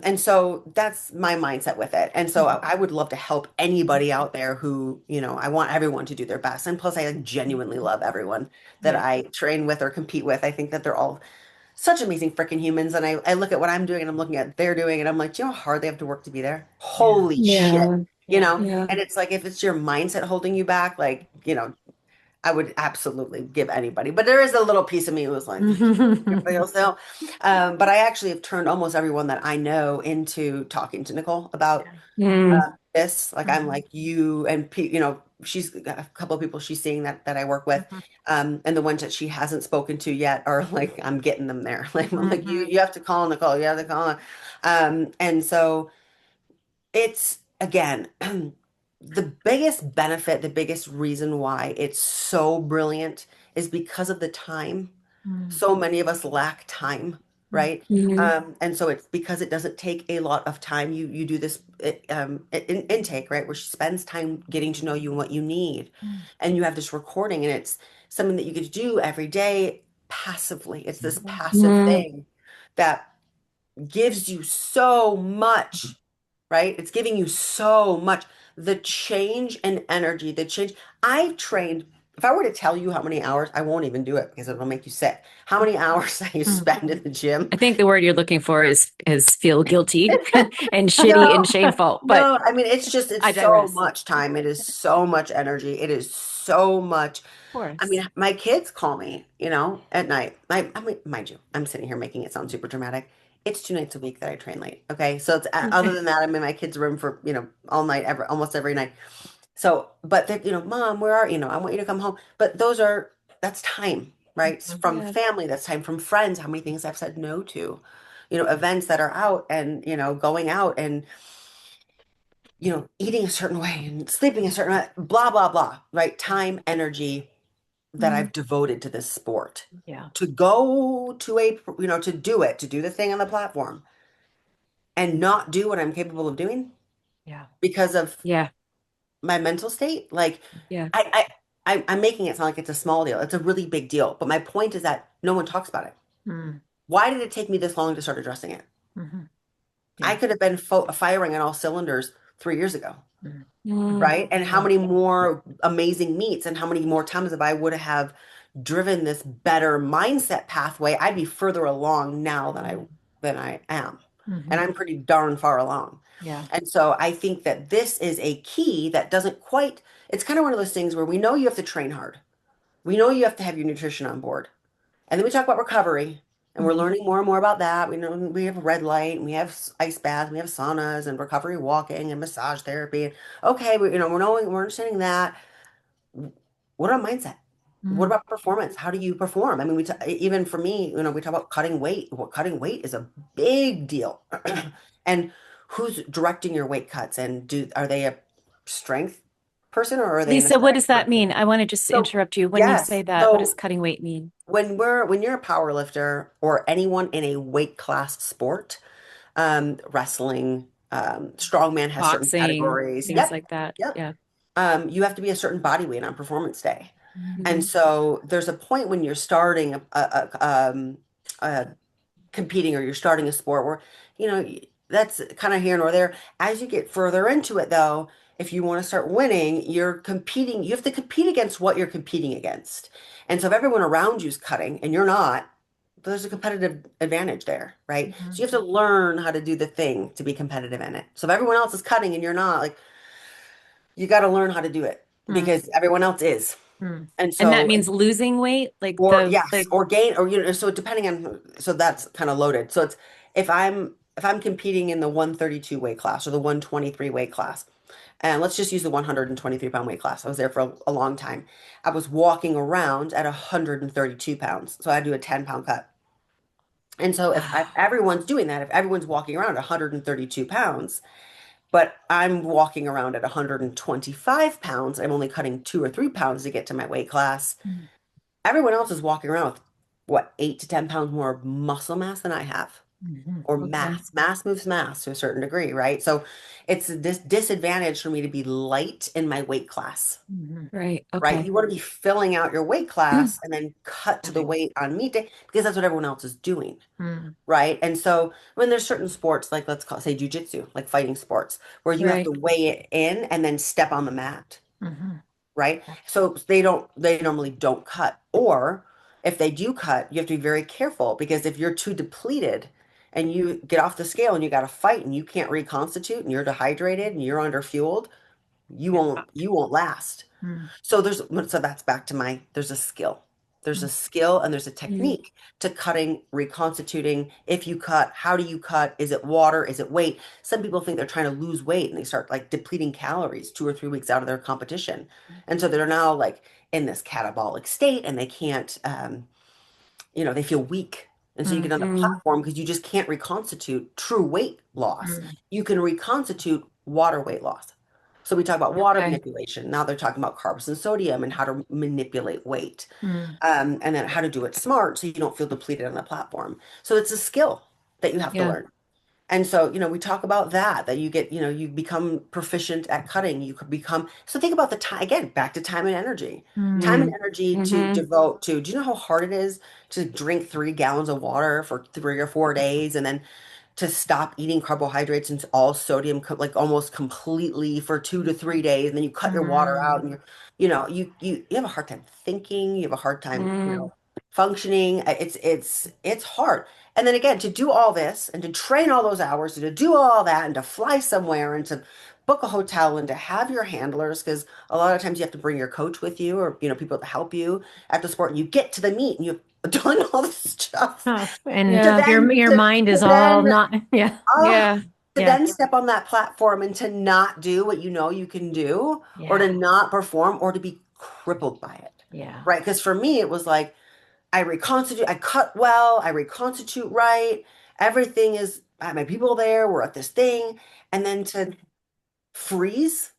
S3: And so that's my mindset with it. And so I would love to help anybody out there who, I want everyone to do their best. And plus, I like, genuinely love everyone that
S1: Yeah.
S3: I train with or compete with. I think that they're all such amazing freaking humans. And I look at what I'm doing and I'm looking at what they're doing and I'm like, do you know how hard they have to work to be there?
S1: Yeah.
S3: Holy shit.
S2: yeah.
S1: Yeah.
S2: Yeah.
S3: And it's like if it's your mindset holding you back, like, I would absolutely give anybody. But there is a little piece of me who was like, everybody else know. But I actually have turned almost everyone that I know into talking to Nicole about
S1: Yeah. Yeah.
S3: this. Like I'm
S1: Mhm.
S3: like you and she's got a couple of people she's seeing that I work with.
S1: Mhm.
S3: And the ones that she hasn't spoken to yet are like I'm getting them there. Like I'm like you
S1: Mhm.
S3: you have to call Nicole. You have to call her. And so it's again the biggest benefit, the biggest reason why it's so brilliant is because of the time.
S1: Mhm.
S3: So many of us lack time,
S1: Mhm.
S3: right?
S2: Mm,
S3: And so it's because it doesn't take a lot of time. You do this intake, right, where she spends time getting to know you and what you need,
S1: Mhm.
S3: and you have this recording, and it's something that you get to do every day passively. It's this
S1: Yeah.
S3: passive
S2: mm,
S3: thing that gives you so much, right? It's giving you so much. The change in energy, the change. I trained, if I were to tell you how many hours, I won't even do it because it'll make you sick. How many hours I
S1: Mhm.
S3: spend in the gym?
S2: I think the word you're looking for is feel guilty and shitty and
S3: No,
S2: shameful, but
S3: no. I mean, it's
S2: I
S3: so
S2: digress.
S3: much time. It is so much energy. It is so much.
S2: Of
S3: I
S2: course.
S3: mean, my kids call me, at night. I mean, mind you, I'm sitting here making it sound super dramatic. It's 2 nights a week that I train late. Okay. So it's other than that, I'm in my kids' room for, all night, almost every night. So, but that, Mom, where are, I want you to come home. But that's time, right? It's
S1: Mhm.
S3: from
S2: Yeah.
S3: family, that's time from friends, how many things I've said no to, events that are out and, going out and, eating a certain way and sleeping a certain way, blah, blah, blah, right? Time, energy that
S2: Mm,
S3: I've devoted to this sport
S1: Yeah.
S3: to go to to do it, to do the thing on the platform. and not do what I'm capable of doing
S1: Yeah.
S3: because of
S2: Yeah.
S3: my mental state. Like
S2: Yeah.
S3: I'm making it sound like it's a small deal. It's a really big deal. But my point is that no one talks about it.
S1: Mm.
S3: Why did it take me this long to start addressing it?
S1: Hmm.
S3: I
S1: Yeah.
S3: could have been firing on all cylinders 3 years ago,
S1: Mm.
S2: Mm.
S3: right? And how
S1: Yeah.
S3: many more amazing meets and how many more times if I would have driven this better mindset pathway, I'd be further along now than I am. And
S1: Hmm.
S3: I'm pretty darn far along.
S1: Yeah.
S3: And so I think that this is a key that doesn't quite, it's kind of one of those things where we know you have to train hard. We know you have to have your nutrition on board. And then we talk about recovery, and we're
S1: Mhm.
S3: learning more and more about that. We know we have red light, and we have ice baths, and we have saunas, and recovery walking, and massage therapy. And okay, we're understanding that. What about mindset? What
S1: Mm.
S3: about performance? How do you perform? I mean, even for me, we talk about cutting weight. Well, cutting weight is a big deal. And who's directing your weight cuts? And are they a strength person or are they an
S2: Lisa, what
S3: aesthetic
S2: does that
S3: person?
S2: mean? I want to just
S3: So
S2: interrupt you. When you say
S3: yes.
S2: that, what does
S3: So
S2: cutting weight mean?
S3: when you're a power lifter or anyone in a weight class sport, wrestling, strongman has certain
S2: Boxing,
S3: categories.
S2: things
S3: Yep,
S2: like that.
S3: yep.
S2: Yeah.
S3: You have to be a certain body weight on performance day. And
S2: Mhm.
S3: so there's a point when you're starting a competing or you're starting a sport where, that's kind of here nor there. As you get further into it, though, if you want to start winning, you have to compete against what you're competing against. And so if everyone around you's cutting and you're not, there's a competitive advantage there, right? So
S1: Mhm.
S3: you have to learn how to do the thing to be competitive in it. So if everyone else is cutting and you're not, like, you got to learn how to do it
S1: Mm.
S3: because everyone else is.
S1: Mm.
S3: And
S2: And that
S3: so
S2: means losing weight, like
S3: or
S2: the
S3: yes,
S2: like
S3: or gain, or so depending on, so that's kind of loaded. So it's if I'm competing in the 132 weight class or the 123 weight class, and let's just use the 123-pound weight class. I was there for a long time. I was walking around at 132 pounds, so I do a 10-pound cut. And so if
S2: wow.
S3: everyone's doing that, if everyone's walking around at 132 pounds, but I'm walking around at 125 pounds, I'm only cutting 2 or 3 pounds to get to my weight class.
S1: Mm.
S3: Everyone else is walking around with what, 8 to 10 pounds more muscle mass than I have,
S1: Mhm.
S3: or
S2: Okay.
S3: mass. Mass moves mass to a certain degree, right? So it's this disadvantage for me to be light in my weight class,
S1: Mhm.
S2: Right.
S3: right?
S2: Okay.
S3: You want to be filling out your weight class and then cut to the
S2: Okay.
S3: weight on meet day because that's what everyone else is doing,
S1: Mm.
S3: right? And so when there's certain sports, like let's call say jujitsu, like fighting sports, where you have to
S2: Right.
S3: weigh it in and then step on the mat,
S1: Mhm.
S3: right? So they normally don't cut. Or if they do cut, you have to be very careful because if you're too depleted and you get off the scale and you got to fight and you can't reconstitute and you're dehydrated and you're underfueled, you
S1: Yeah.
S3: won't last.
S1: Mm.
S3: So that's back to there's a skill. There's a skill and there's a
S2: Mhm.
S3: technique to cutting, reconstituting. If you cut, how do you cut? Is it water? Is it weight? Some people think they're trying to lose weight and they start like depleting calories 2 or 3 weeks out of their competition. And so they're now like in this catabolic state and they can't, they feel weak. And so you get on the
S2: Mm.
S3: platform because you just can't reconstitute true weight loss.
S1: Mm.
S3: You can reconstitute water weight loss. So we talk about water
S2: Okay.
S3: manipulation. Now they're talking about carbs and sodium and how to manipulate weight,
S1: Mm.
S3: and then how to do it smart so you don't feel depleted on the platform. So it's a skill that you have to
S2: Yeah.
S3: learn. And so, we talk about that you get, you become proficient at cutting. You could become, so think about the time, again, back to time and energy. Time and
S1: Mm.
S2: Mm.
S3: energy to
S2: Hmm.
S3: devote to, do you know how hard it is to drink 3 gallons of water for 3 or 4 days and then to stop eating carbohydrates and all sodium, like almost completely for 2 to 3 days, and then you cut your water out
S1: Mm.
S3: and you have a hard time thinking, you have a hard time,
S2: Mm.
S3: functioning. It's hard. And then again, to do all this and to train all those hours and to do all that and to fly somewhere and to book a hotel and to have your handlers, because a lot of times you have to bring your coach with you or people to help you at the sport, and you get to the meet and you've done all this stuff
S1: Tough. And
S3: to
S2: Yeah.
S3: then
S1: your
S3: to,
S1: mind
S3: to
S1: is all
S3: then
S1: not, yeah.
S3: ah
S2: Yeah.
S3: to
S1: Yeah.
S3: then step on that platform and to not do what you know you can do, or
S1: Yeah.
S3: to not perform, or to be crippled by it,
S1: Yeah.
S3: right? Because for me it was like I cut well, I reconstitute right, everything is, I had my people there, we're at this thing, and then to freeze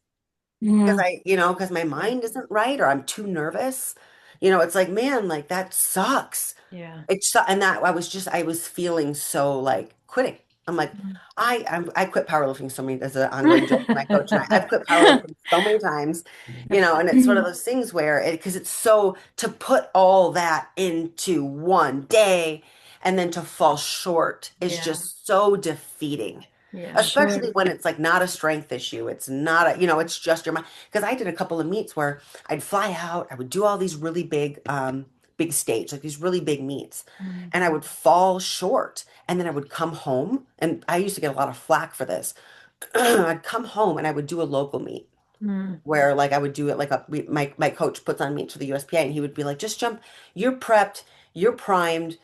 S3: because
S2: Mm.
S3: because my mind isn't right or I'm too nervous, it's like, man, like that sucks.
S1: Yeah.
S3: And that I was feeling so like quitting. I'm like, I quit powerlifting so many as an ongoing joke to my coach and I've quit powerlifting so many times, and it's sort of those things where because it's so to put all that into one day and then to fall short is
S1: Yeah.
S3: just so defeating.
S1: Yeah.
S3: Especially when it's like not a strength issue. It's not a, it's just your mind. Because I did a couple of meets where I'd fly out, I would do all these really big stage, like these really big meets,
S1: Mm.
S3: and I would fall short. And then I would come home, and I used to get a lot of flack for this. I'd come home and I would do a local meet
S1: Mm.
S3: where like I would do it like my coach puts on meets for the USPA and he would be like, just jump, you're prepped, you're primed,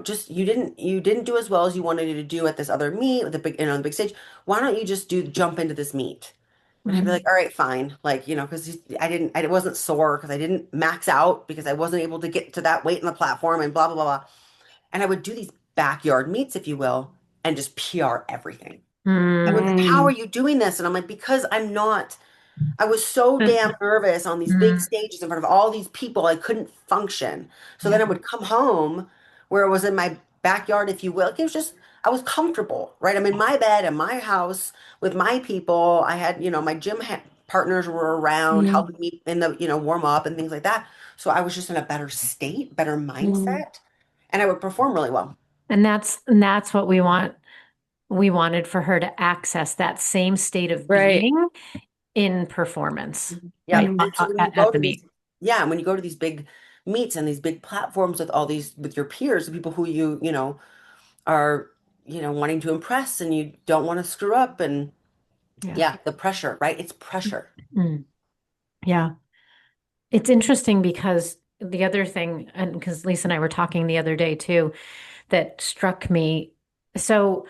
S3: just you didn't do as well as you wanted to do at this other meet with the big, the big stage. Why don't you just jump into this meet? And I'd be
S1: Mm.
S3: like, all right, fine. Like, because I wasn't sore because I didn't max out because I wasn't able to get to that weight on the platform and blah, blah, blah, blah. And I would do these backyard meets, if you will, and just PR everything. Everyone's like, how are
S2: Mm.
S3: you doing this? And I'm like, because I was so damn nervous on these big
S1: Mm.
S3: stages in front of all these people, I couldn't function. So then
S1: Yeah.
S3: I would come home where it was in my backyard, if you will. It was just, I was comfortable, right? I'm in my bed in my house with my people. I had, my gym partners were around
S2: Mm.
S3: helping me in the, warm up and things like that. So I was just in a better state, better
S2: Mm.
S3: mindset, and I would perform really well.
S1: And that's what we want. We wanted for her to access that same state of
S2: Right.
S1: being in performance,
S3: Yeah.
S1: right?
S2: Mm.
S3: And so when you
S1: At
S3: go
S1: the
S3: to these,
S1: meet.
S3: yeah, and when you go to these big meets and these big platforms with all these, with your peers, the people who are, wanting to impress and you don't want to screw up. And
S1: Yeah.
S3: yeah, the pressure, right? It's pressure.
S1: Mm. Yeah. It's interesting because the other thing, and because Lisa and I were talking the other day too, that struck me. So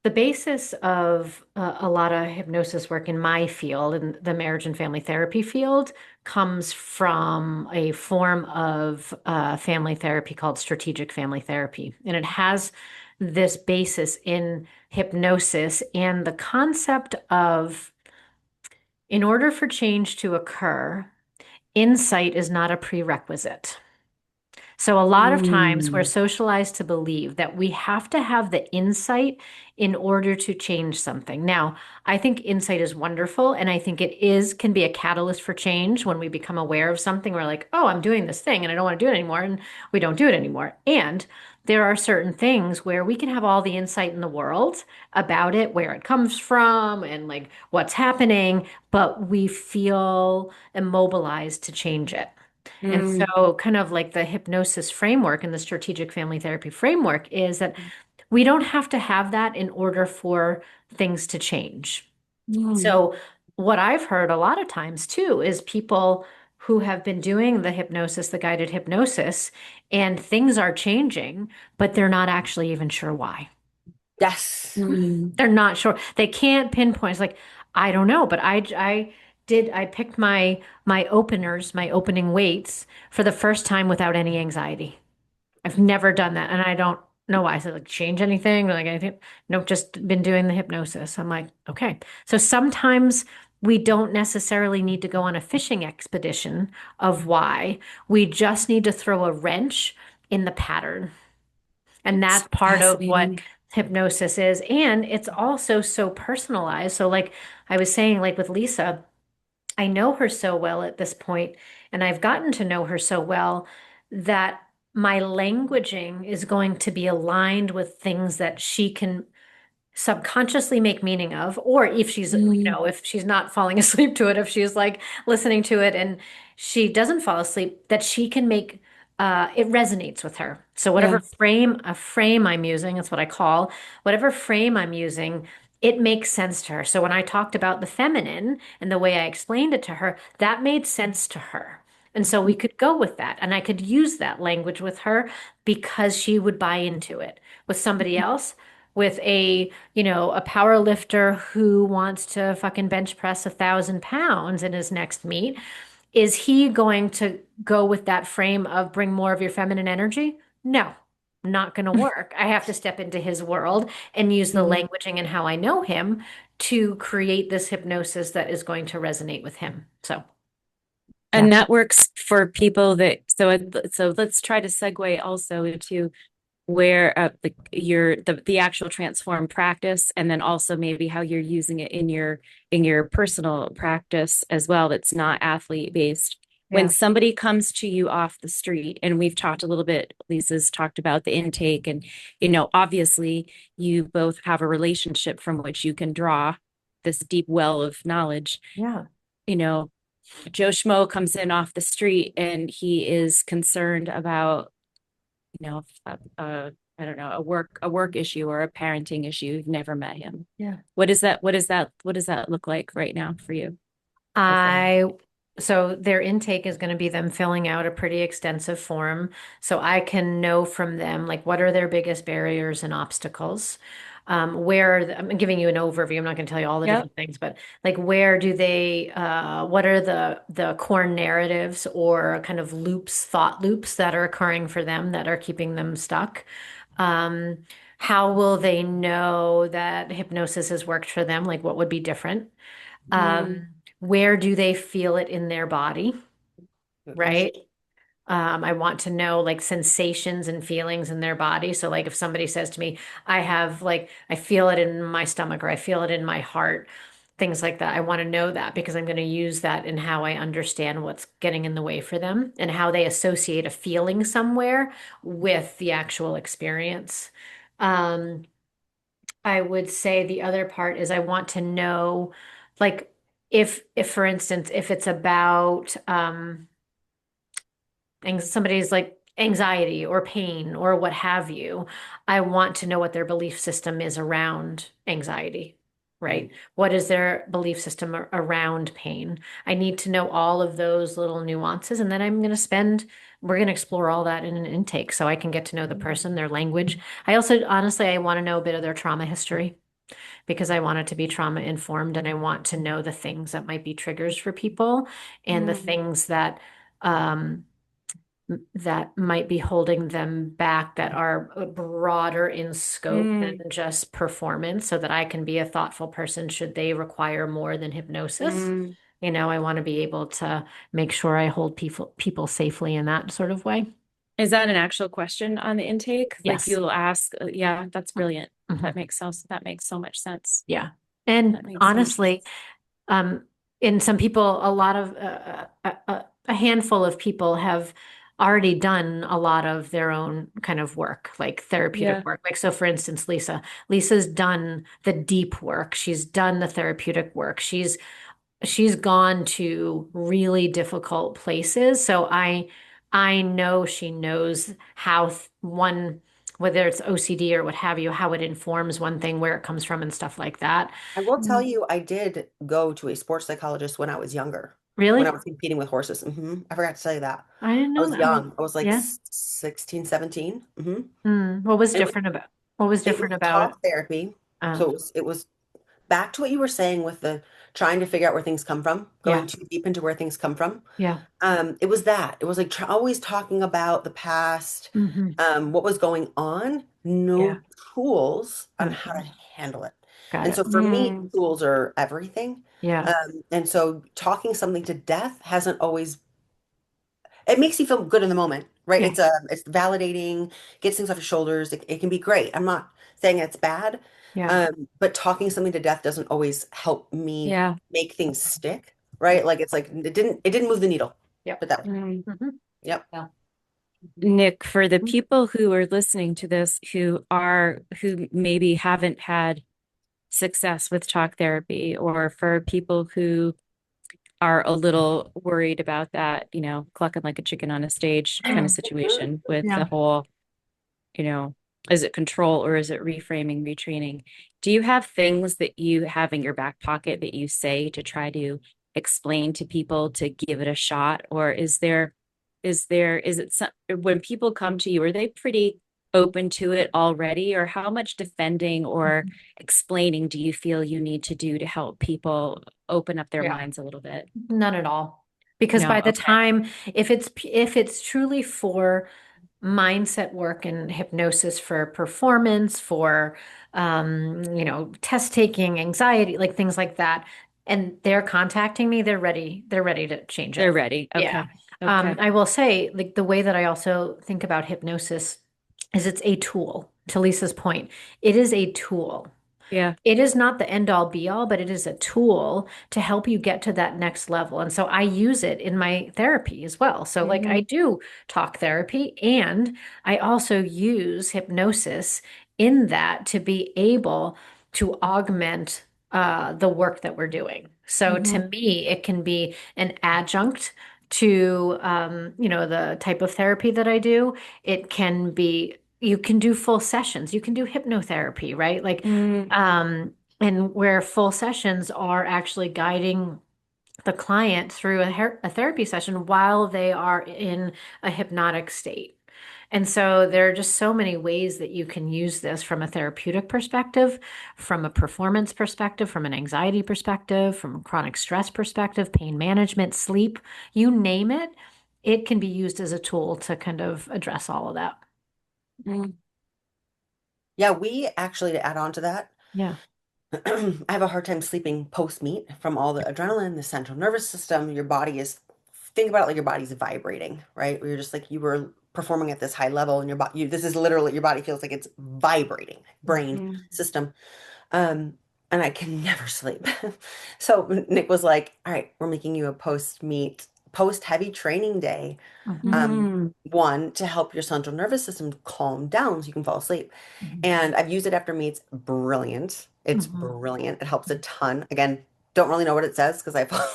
S1: the basis of a lot of hypnosis work in my field, in the marriage and family therapy field, comes from a form of family therapy called strategic family therapy. And it has this basis in hypnosis and the concept of, in order for change to occur, insight is not a prerequisite. So, a lot of times we're
S2: Mm.
S1: socialized to believe that we have to have the insight in order to change something. Now, I think insight is wonderful, and I think can be a catalyst for change when we become aware of something. We're like, oh, I'm doing this thing and I don't want to do it anymore, and we don't do it anymore. And there are certain things where we can have all the insight in the world about it, where it comes from, and like what's happening, but we feel immobilized to change it. And
S2: Mm.
S1: so, kind of like the hypnosis framework and the strategic family therapy framework is that we don't have to have that in order for things to change.
S2: Mm.
S1: So, what I've heard a lot of times too is people who have been doing the hypnosis, the guided hypnosis, and things are changing, but they're not actually even sure why.
S3: Yes.
S2: Mm.
S1: They're not sure. They can't pinpoint. It's like, I don't know, but I picked my openers, my opening weights for the first time without any anxiety. I've never done that, and I don't know why. I said, like, change anything, like anything. Nope, just been doing the hypnosis. I'm like, okay. So sometimes we don't necessarily need to go on a fishing expedition of why. We just need to throw a wrench in the pattern. And
S2: It's
S1: that's part of what
S2: fascinating.
S1: hypnosis is. And it's also so personalized. So, like I was saying, like with Lisa, I know her so well at this point, and I've gotten to know her so well that my languaging is going to be aligned with things that she can subconsciously make meaning of, or if she's,
S2: Mm.
S1: if she's not falling asleep to it, if she's like listening to it and she doesn't fall asleep, that she can make it resonates with her. So whatever
S2: Yeah.
S1: frame I'm using, that's what I call, whatever frame I'm using, it makes sense to her. So when I talked about the feminine and the way I explained it to her, that made sense to her. And so we could go with that. And I could use that language with her because she would buy into it. With somebody else, with a power lifter who wants to fucking bench press 1,000 pounds in his next meet, is he going to go with that frame of bring more of your feminine energy? No, not going to work. I have to step into his world and use the
S2: Mm.
S1: languaging and how I know him to create this hypnosis that is going to resonate with him. So, yeah.
S2: And that works for people that, so let's try to segue also into where the actual transform practice, and then also maybe how you're using it in your personal practice as well, that's not athlete based. When
S1: Yeah.
S2: somebody comes to you off the street, and we've talked a little bit, Lisa's talked about the intake, and obviously you both have a relationship from which you can draw this deep well of knowledge.
S1: Yeah.
S2: you know Joe Schmo comes in off the street and he is concerned about, I don't know, a work issue or a parenting issue. You've never met him.
S1: Yeah.
S2: What does that look like right now for you?
S1: I so their intake is going to be them filling out a pretty extensive form. So I can know from them, like, what are their biggest barriers and obstacles? I'm giving you an overview. I'm not going to tell you all the
S2: Yep.
S1: different things, but like, where do they, what are the core narratives or kind of loops, thought loops that are occurring for them that are keeping them stuck? Um, how will they know that hypnosis has worked for them? Like, what would be different?
S2: Mm,
S1: Where do they feel it in their body,
S3: Mm-mm.
S1: right? I want to know like sensations and feelings in their body. So like if somebody says to me, I feel it in my stomach or I feel it in my heart, things like that. I want to know that because I'm going to use that in how I understand what's getting in the way for them and how they associate a feeling somewhere with the actual experience. Um, I would say the other part is I want to know, like, if for instance, if it's about somebody's like anxiety or pain or what have you, I want to know what their belief system is around anxiety, right? What is their belief system around pain? I need to know all of those little nuances, and then we're going to explore all that in an intake so I can get to know the person, their language. I also, honestly, I want to know a bit of their trauma history because I want it to be trauma informed and I want to know the things that might be triggers for people and the
S2: mm,
S1: things um, that might be holding them back that are broader in scope than
S2: mm,
S1: just performance so that I can be a thoughtful person should they require more than hypnosis.
S2: mm.
S1: I want to be able to make sure I hold people safely in that sort of way.
S2: Is that an actual question on the intake? Like
S1: Yes.
S2: you'll ask, yeah, that's brilliant.
S1: Mhm.
S2: That makes so much sense.
S1: Yeah.
S2: That
S1: And
S2: makes so much
S1: honestly,
S2: sense.
S1: Um, and some people, a handful of people have already done a lot of their own kind of work, like therapeutic
S2: Yeah.
S1: work. Like, so for instance, Lisa's done the deep work. She's done the therapeutic work. She's gone to really difficult places. So I know she knows how one, whether it's OCD or what have you, how it informs one thing, where it comes from and stuff like that.
S3: I will tell
S2: Mm.
S3: you, I did go to a sports psychologist when I was younger, when I
S1: Really?
S3: was competing with horses. I forgot to tell you that.
S1: I didn't
S3: I
S1: know
S3: was
S1: that. Oh,
S3: young. I was like
S1: yeah.
S3: 16, 17.
S1: What was
S3: It was
S1: different about it?
S3: talk therapy.
S1: Oh,
S3: So it was back to what you were saying with the trying to figure out where things come from,
S1: yeah,
S3: going too deep into where things come from.
S1: yeah.
S3: It was that. It was like always talking about the past,
S1: Hmm.
S3: what was going on,
S1: Yeah.
S3: no tools on how to
S1: Hmm.
S3: handle it.
S1: Got
S3: And
S1: it.
S3: so for me,
S2: Mm,
S3: tools are everything.
S1: Yeah.
S3: And so talking something to death hasn't always, it makes you feel good in the moment, right?
S1: Yeah.
S3: It's validating, gets things off your shoulders. It can be great. I'm not saying it's bad.
S1: Yeah.
S3: But talking something to death doesn't always help me
S2: yeah.
S3: make things stick, right? Like it's like it didn't move the needle.
S1: Yep.
S3: But that way.
S2: Mm.
S1: Hmm.
S3: Yep.
S1: Yeah.
S2: Nick, for the
S1: Mhm.
S2: people who are listening to this who maybe haven't had success with talk therapy, or for people who are a little worried about that, clucking like a chicken on a stage kind of situation with the
S1: Yeah.
S2: whole, you know, is it control or is it reframing, retraining? Do you have things that you have in your back pocket that you say to try to explain to people to give it a shot? Or is it some, when people come to you, are they pretty open to it already? Or how much defending or
S1: Mhm.
S2: explaining do you feel you need to do to help people open up their
S1: Yeah.
S2: minds a little bit?
S1: None at all. Because
S2: No,
S1: by the
S2: okay.
S1: time, if it's truly for mindset work and hypnosis for performance, for test taking, anxiety, like things like that, and they're contacting me, they're ready to change
S2: They're
S1: it.
S2: ready.
S1: Yeah.
S2: Okay. Okay.
S1: I will say, like the way that I also think about hypnosis is it's a tool. To Lisa's point, it is a tool.
S2: Yeah.
S1: It is not the end all be all, but it is a tool to help you get to that next level. And so I use it in my therapy as well. So, like, I
S2: Hmm.
S1: do talk therapy and I also use hypnosis in that to be able to augment the work that we're doing. So,
S2: Hmm.
S1: to me, it can be an adjunct to, the type of therapy that I do. It can be, you can do full sessions, you can do hypnotherapy, right? Like,
S2: Mm.
S1: and where full sessions are actually guiding the client through a therapy session while they are in a hypnotic state. And so there are just so many ways that you can use this from a therapeutic perspective, from a performance perspective, from an anxiety perspective, from a chronic stress perspective, pain management, sleep, you name it, it can be used as a tool to kind of address all of that.
S2: Mm.
S3: Yeah, we actually, to add on to that,
S1: Yeah.
S3: I have a hard time sleeping post meet from all the adrenaline, the central nervous system. Your body is, think about it like your body's vibrating, right? Where you're just like you were performing at this high level and your body, this is literally your body feels like it's vibrating, brain
S2: Mhm.
S3: system. Um, and I can never sleep. So Nick was like, all right, we're making you a post meet, post heavy training day.
S1: Mhm.
S2: Mm.
S3: One, to help your central nervous system calm down so you can fall asleep.
S1: Mhm.
S3: And I've used it after meets. Brilliant. It's
S1: Mhm.
S3: brilliant. It helps a ton. Again, don't really know what it says because I fall,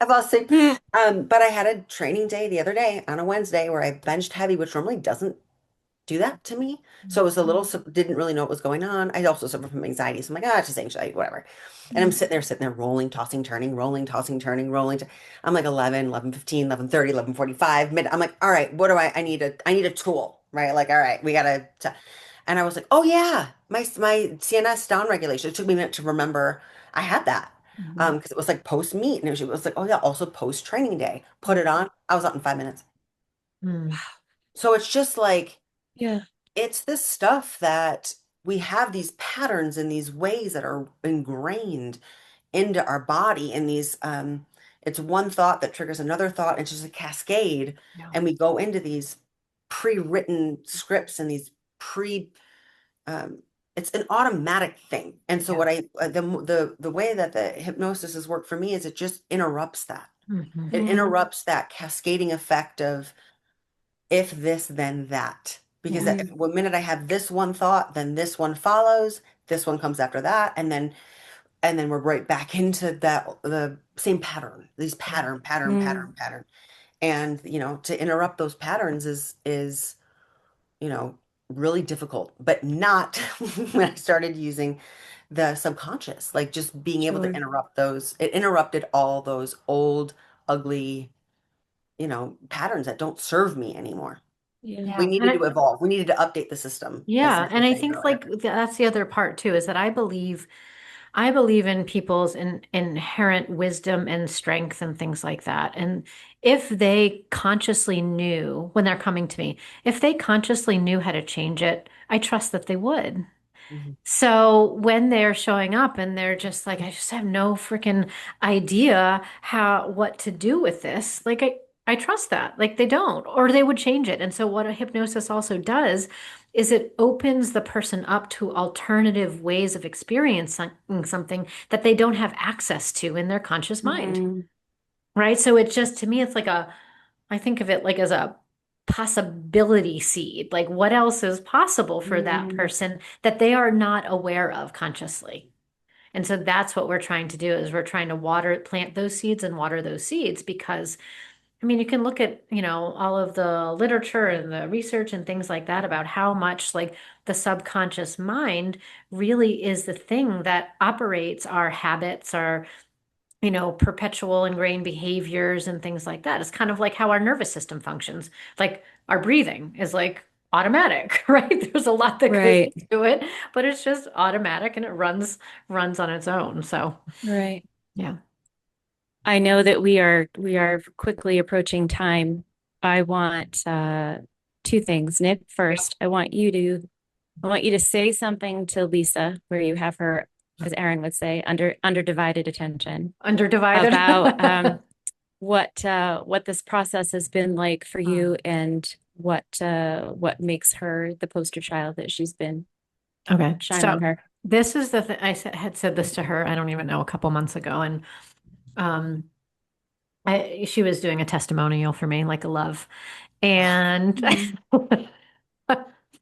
S3: I fall asleep.
S2: Mm.
S3: But I had a training day the other day on a Wednesday where I benched heavy, which normally doesn't do that to me. So I was a little, didn't really know what was going on. I also suffer from anxiety. So I'm like, it's just anxiety, whatever. And I'm sitting there rolling, tossing, turning, rolling, tossing, turning, rolling. I'm like 11, 11:15, 11:30, 11:45, mid. I'm like, all right, what do I need a tool, right? Like, all right, we gotta, and I was like, oh yeah, my CNS down regulation. It took me a minute to remember I had that.
S1: Mhm.
S3: Because it was like post meet and it was like, oh yeah, also post training day. Put it
S1: Mhm.
S3: on. I was out in 5 minutes.
S1: Mm.
S3: So it's just like,
S2: Yeah.
S3: it's this stuff that we have these patterns and these ways that are ingrained into our body and these it's one thought that triggers another thought. It's just a cascade
S1: Yeah.
S3: and we go into these pre-written scripts and these pre um it's an automatic thing. And so
S1: Yeah.
S3: what I the way that the hypnosis has worked for me is it just interrupts that.
S1: Mhm.
S3: It
S2: Mm.
S3: interrupts that cascading effect of if this, then that. Because
S1: Yeah.
S2: Mm.
S3: the minute I have this one thought, then this one follows, this one comes after that, and then we're right back into that the same pattern, these
S1: Yeah.
S2: Mm.
S3: pattern. And to interrupt those patterns is, you know, really difficult, but not when I started using the subconscious, like just being able to
S2: Sure.
S3: interrupt those, it interrupted all those old, ugly, patterns that don't serve me anymore.
S2: Yeah.
S3: We
S1: Yeah.
S3: needed to evolve. We needed to update the system, as
S1: Yeah,
S3: Nick
S1: and
S3: was
S1: I
S3: saying
S1: think
S3: earlier.
S1: like that's the other part too, is that I believe in people's inherent wisdom and strength and things like that. And if they consciously knew when they're coming to me, if they consciously knew how to change it, I trust that they would.
S3: Mhm.
S1: So when they're showing up and they're just like, I just have no freaking idea what to do with this, like I trust that. Like they don't, or they would change it. And so what a hypnosis also does is it opens the person up to alternative ways of experiencing something that they don't have access to in their conscious mind.
S2: Mm.
S1: Right? So it's just to me, it's like I think of it like as a possibility seed. Like what else is possible for that
S2: Mm.
S1: person that they are not aware of consciously? And so that's what we're trying to do is we're trying to plant those seeds and water those seeds because I mean, you can look at, all of the literature and the research and things like that about how much like the subconscious mind really is the thing that operates our habits, our perpetual ingrained behaviors and things like that. It's kind of like how our nervous system functions. Like our breathing is like automatic, right? There's a lot that goes
S2: Right.
S1: into it, but it's just automatic and it runs on its own. So,
S2: Right.
S1: yeah.
S2: I know that we are quickly approaching time. I want two things. Nick, first, I want you to say something to Lisa where you have her, as Aaron would say, underdivided attention
S1: Underdivided.
S2: about what this process has been like for you and what makes her the poster child that she's been.
S1: Okay.
S2: Shine
S1: So
S2: on her.
S1: this is the thing had said this to her, I don't even know, a couple months ago. And um she was doing a testimonial for me, like a love. And
S2: Mm.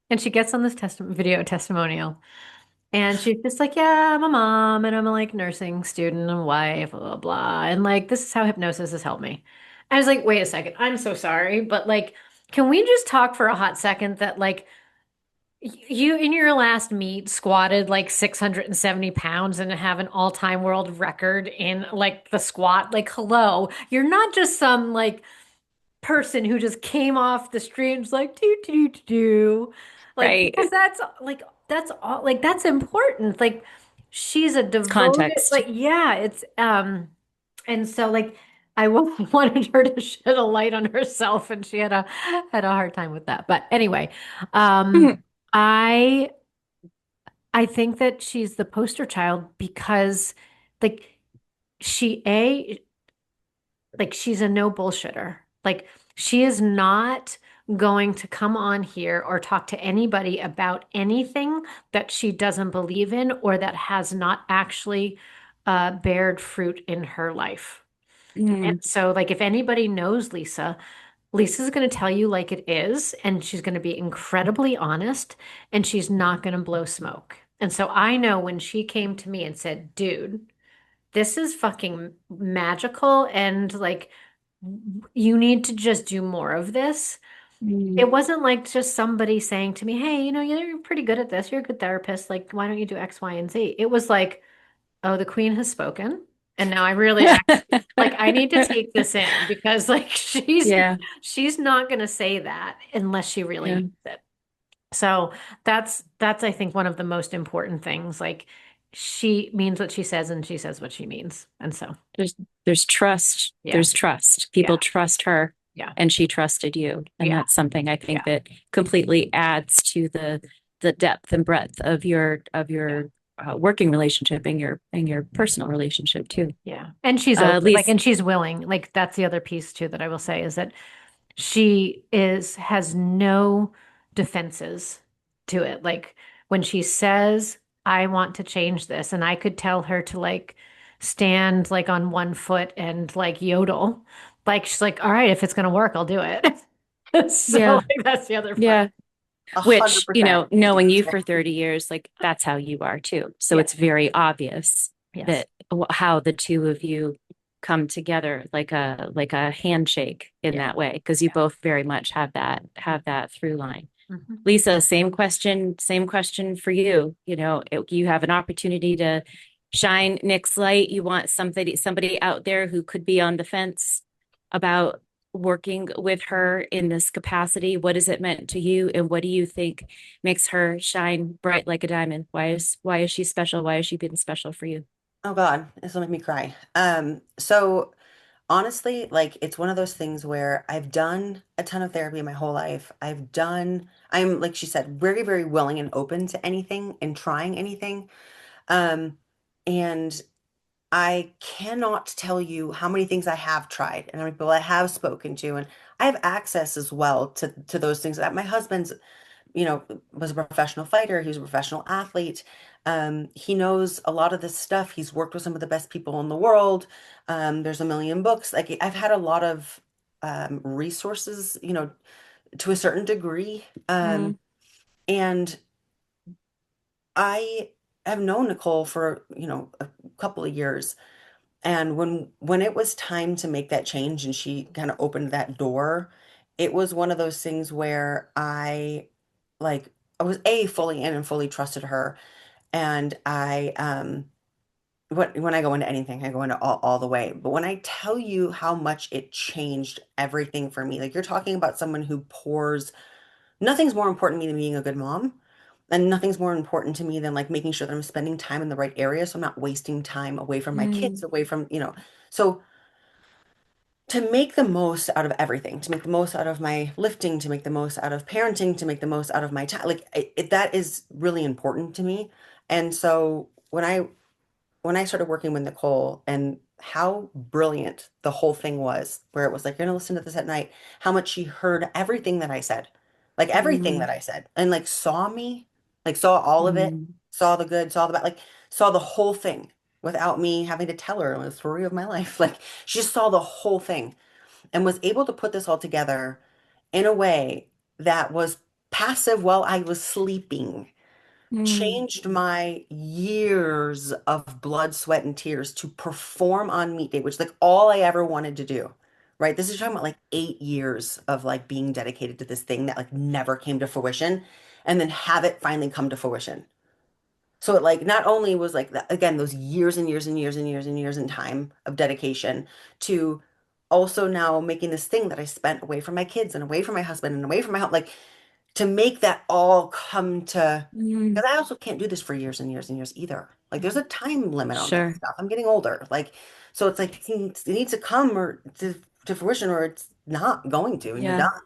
S1: and she gets on this video testimonial. And she's just like, yeah, I'm a mom and I'm a like nursing student and wife, blah, blah, blah. And like, this is how hypnosis has helped me. I was like, wait a second, I'm so sorry, but like, can we just talk for a hot second that like you in your last meet squatted like 670 pounds and have an all-time world record in like the squat? Like, hello, you're not just some like person who just came off the street and was like do like because
S2: Right.
S1: that's all like that's important, like she's a
S2: It's
S1: devoted
S2: context.
S1: like yeah it's and so like wanted her to shed a light on herself and she had a hard time with that, but anyway, um I I think that she's the poster child because like she a like she's a no bullshitter. Like she is not going to come on here or talk to anybody about anything that she doesn't believe in or that has not actually bared fruit in her life. And
S2: Mm,
S1: so, like, if anybody knows Lisa, Lisa's going to tell you like it is, and she's going to be incredibly honest, and she's not going to blow smoke. And so I know when she came to me and said, dude, this is fucking magical and like you need to just do more of this.
S2: mm.
S1: It wasn't like just somebody saying to me, hey, you're pretty good at this. You're a good therapist. Like, why don't you do X, Y, and Z? It was like, oh, the queen has spoken. And now I really actually like I need to take this in because like
S2: Yeah,
S1: she's not gonna say that unless she really
S2: yeah.
S1: means it. So that's I think one of the most important things. Like she means what she says and she says what she means. And so
S2: There's there's trust.
S1: yeah,
S2: There's trust.
S1: yeah,
S2: People trust her,
S1: yeah,
S2: and she trusted you. And
S1: yeah,
S2: that's something I think
S1: yeah,
S2: that completely adds to the depth and breadth of
S1: yeah.
S2: your working relationship and your personal relationship too.
S1: Yeah. And she's open, like,
S2: Lisa,
S1: and she's willing. Like, that's the other piece too that I will say is that has no defenses to it. Like, when she says, I want to change this, and I could tell her to like stand like on one foot and like yodel, like, she's like, all right, if it's going to work, I'll do it. So,
S2: yeah,
S1: like, that's the other part.
S2: yeah.
S3: A hundred
S2: Which,
S3: percent.
S2: knowing you for 30 years, like that's how you are too. So
S1: Yeah.
S2: it's very obvious
S1: Yes.
S2: that how the two of you come together like a handshake in
S1: Yeah.
S2: that way, because you
S1: Yeah.
S2: both very much have that through line.
S1: Mhm.
S2: Lisa, same question for you. You have an opportunity to shine Nick's light. You want somebody out there who could be on the fence about working with her in this capacity. What has it meant to you, and what do you think makes her shine bright like a diamond? Why is she special? Why has she been special for you?
S3: Oh God, this will make me cry. So honestly, like it's one of those things where I've done a ton of therapy my whole life. I'm like she said, very, very willing and open to anything and trying anything. Um, and I cannot tell you how many things I have tried and how many people I have spoken to, and I have access as well to those things. That my husband's, was a professional fighter. He was a professional athlete. He knows a lot of this stuff. He's worked with some of the best people in the world. There's a million books. Like I've had a lot of resources, to a certain degree.
S2: Mm,
S3: And I have known Nicole for, a couple of years. And when it was time to make that change and she kind of opened that door, it was one of those things where like I was fully in and fully trusted her. And when I go into anything, I go into all the way. But when I tell you how much it changed everything for me, like you're talking about someone who pours, nothing's more important to me than being a good mom. And nothing's more important to me than like making sure that I'm spending time in the right area. So I'm not wasting time away from my kids,
S2: mm,
S3: away from, so to make the most out of everything, to make the most out of my lifting, to make the most out of parenting, to make the most out of my time, like that is really important to me. And so when I started working with Nicole and how brilliant the whole thing was, where it was like, you're gonna listen to this at night, how much she heard everything that I said, like everything
S2: Mm,
S3: that I said, and like saw me, like saw all of it,
S2: mm,
S3: saw the good, saw the bad, like saw the whole thing without me having to tell her the story of my life. Like she just saw the whole thing and was able to put this all together in a way that was passive while I was sleeping,
S2: mm,
S3: changed my years of blood, sweat, and tears to perform on meet day, which is like all I ever wanted to do. Right? This is talking about like 8 years of like being dedicated to this thing that like never came to fruition, and then have it finally come to fruition. So it like not only was like that, again, those years and years and years and years and years in time of dedication to also now making this thing that I spent away from my kids and away from my husband and away from my health, like to make that all come to,
S2: mm.
S3: because I also can't do this for years and years and years either. Like there's a time limit on this
S2: Sure.
S3: stuff. I'm getting older. Like, so it's like it needs to come or to fruition or it's not going to, and you're
S2: Yeah.
S3: done.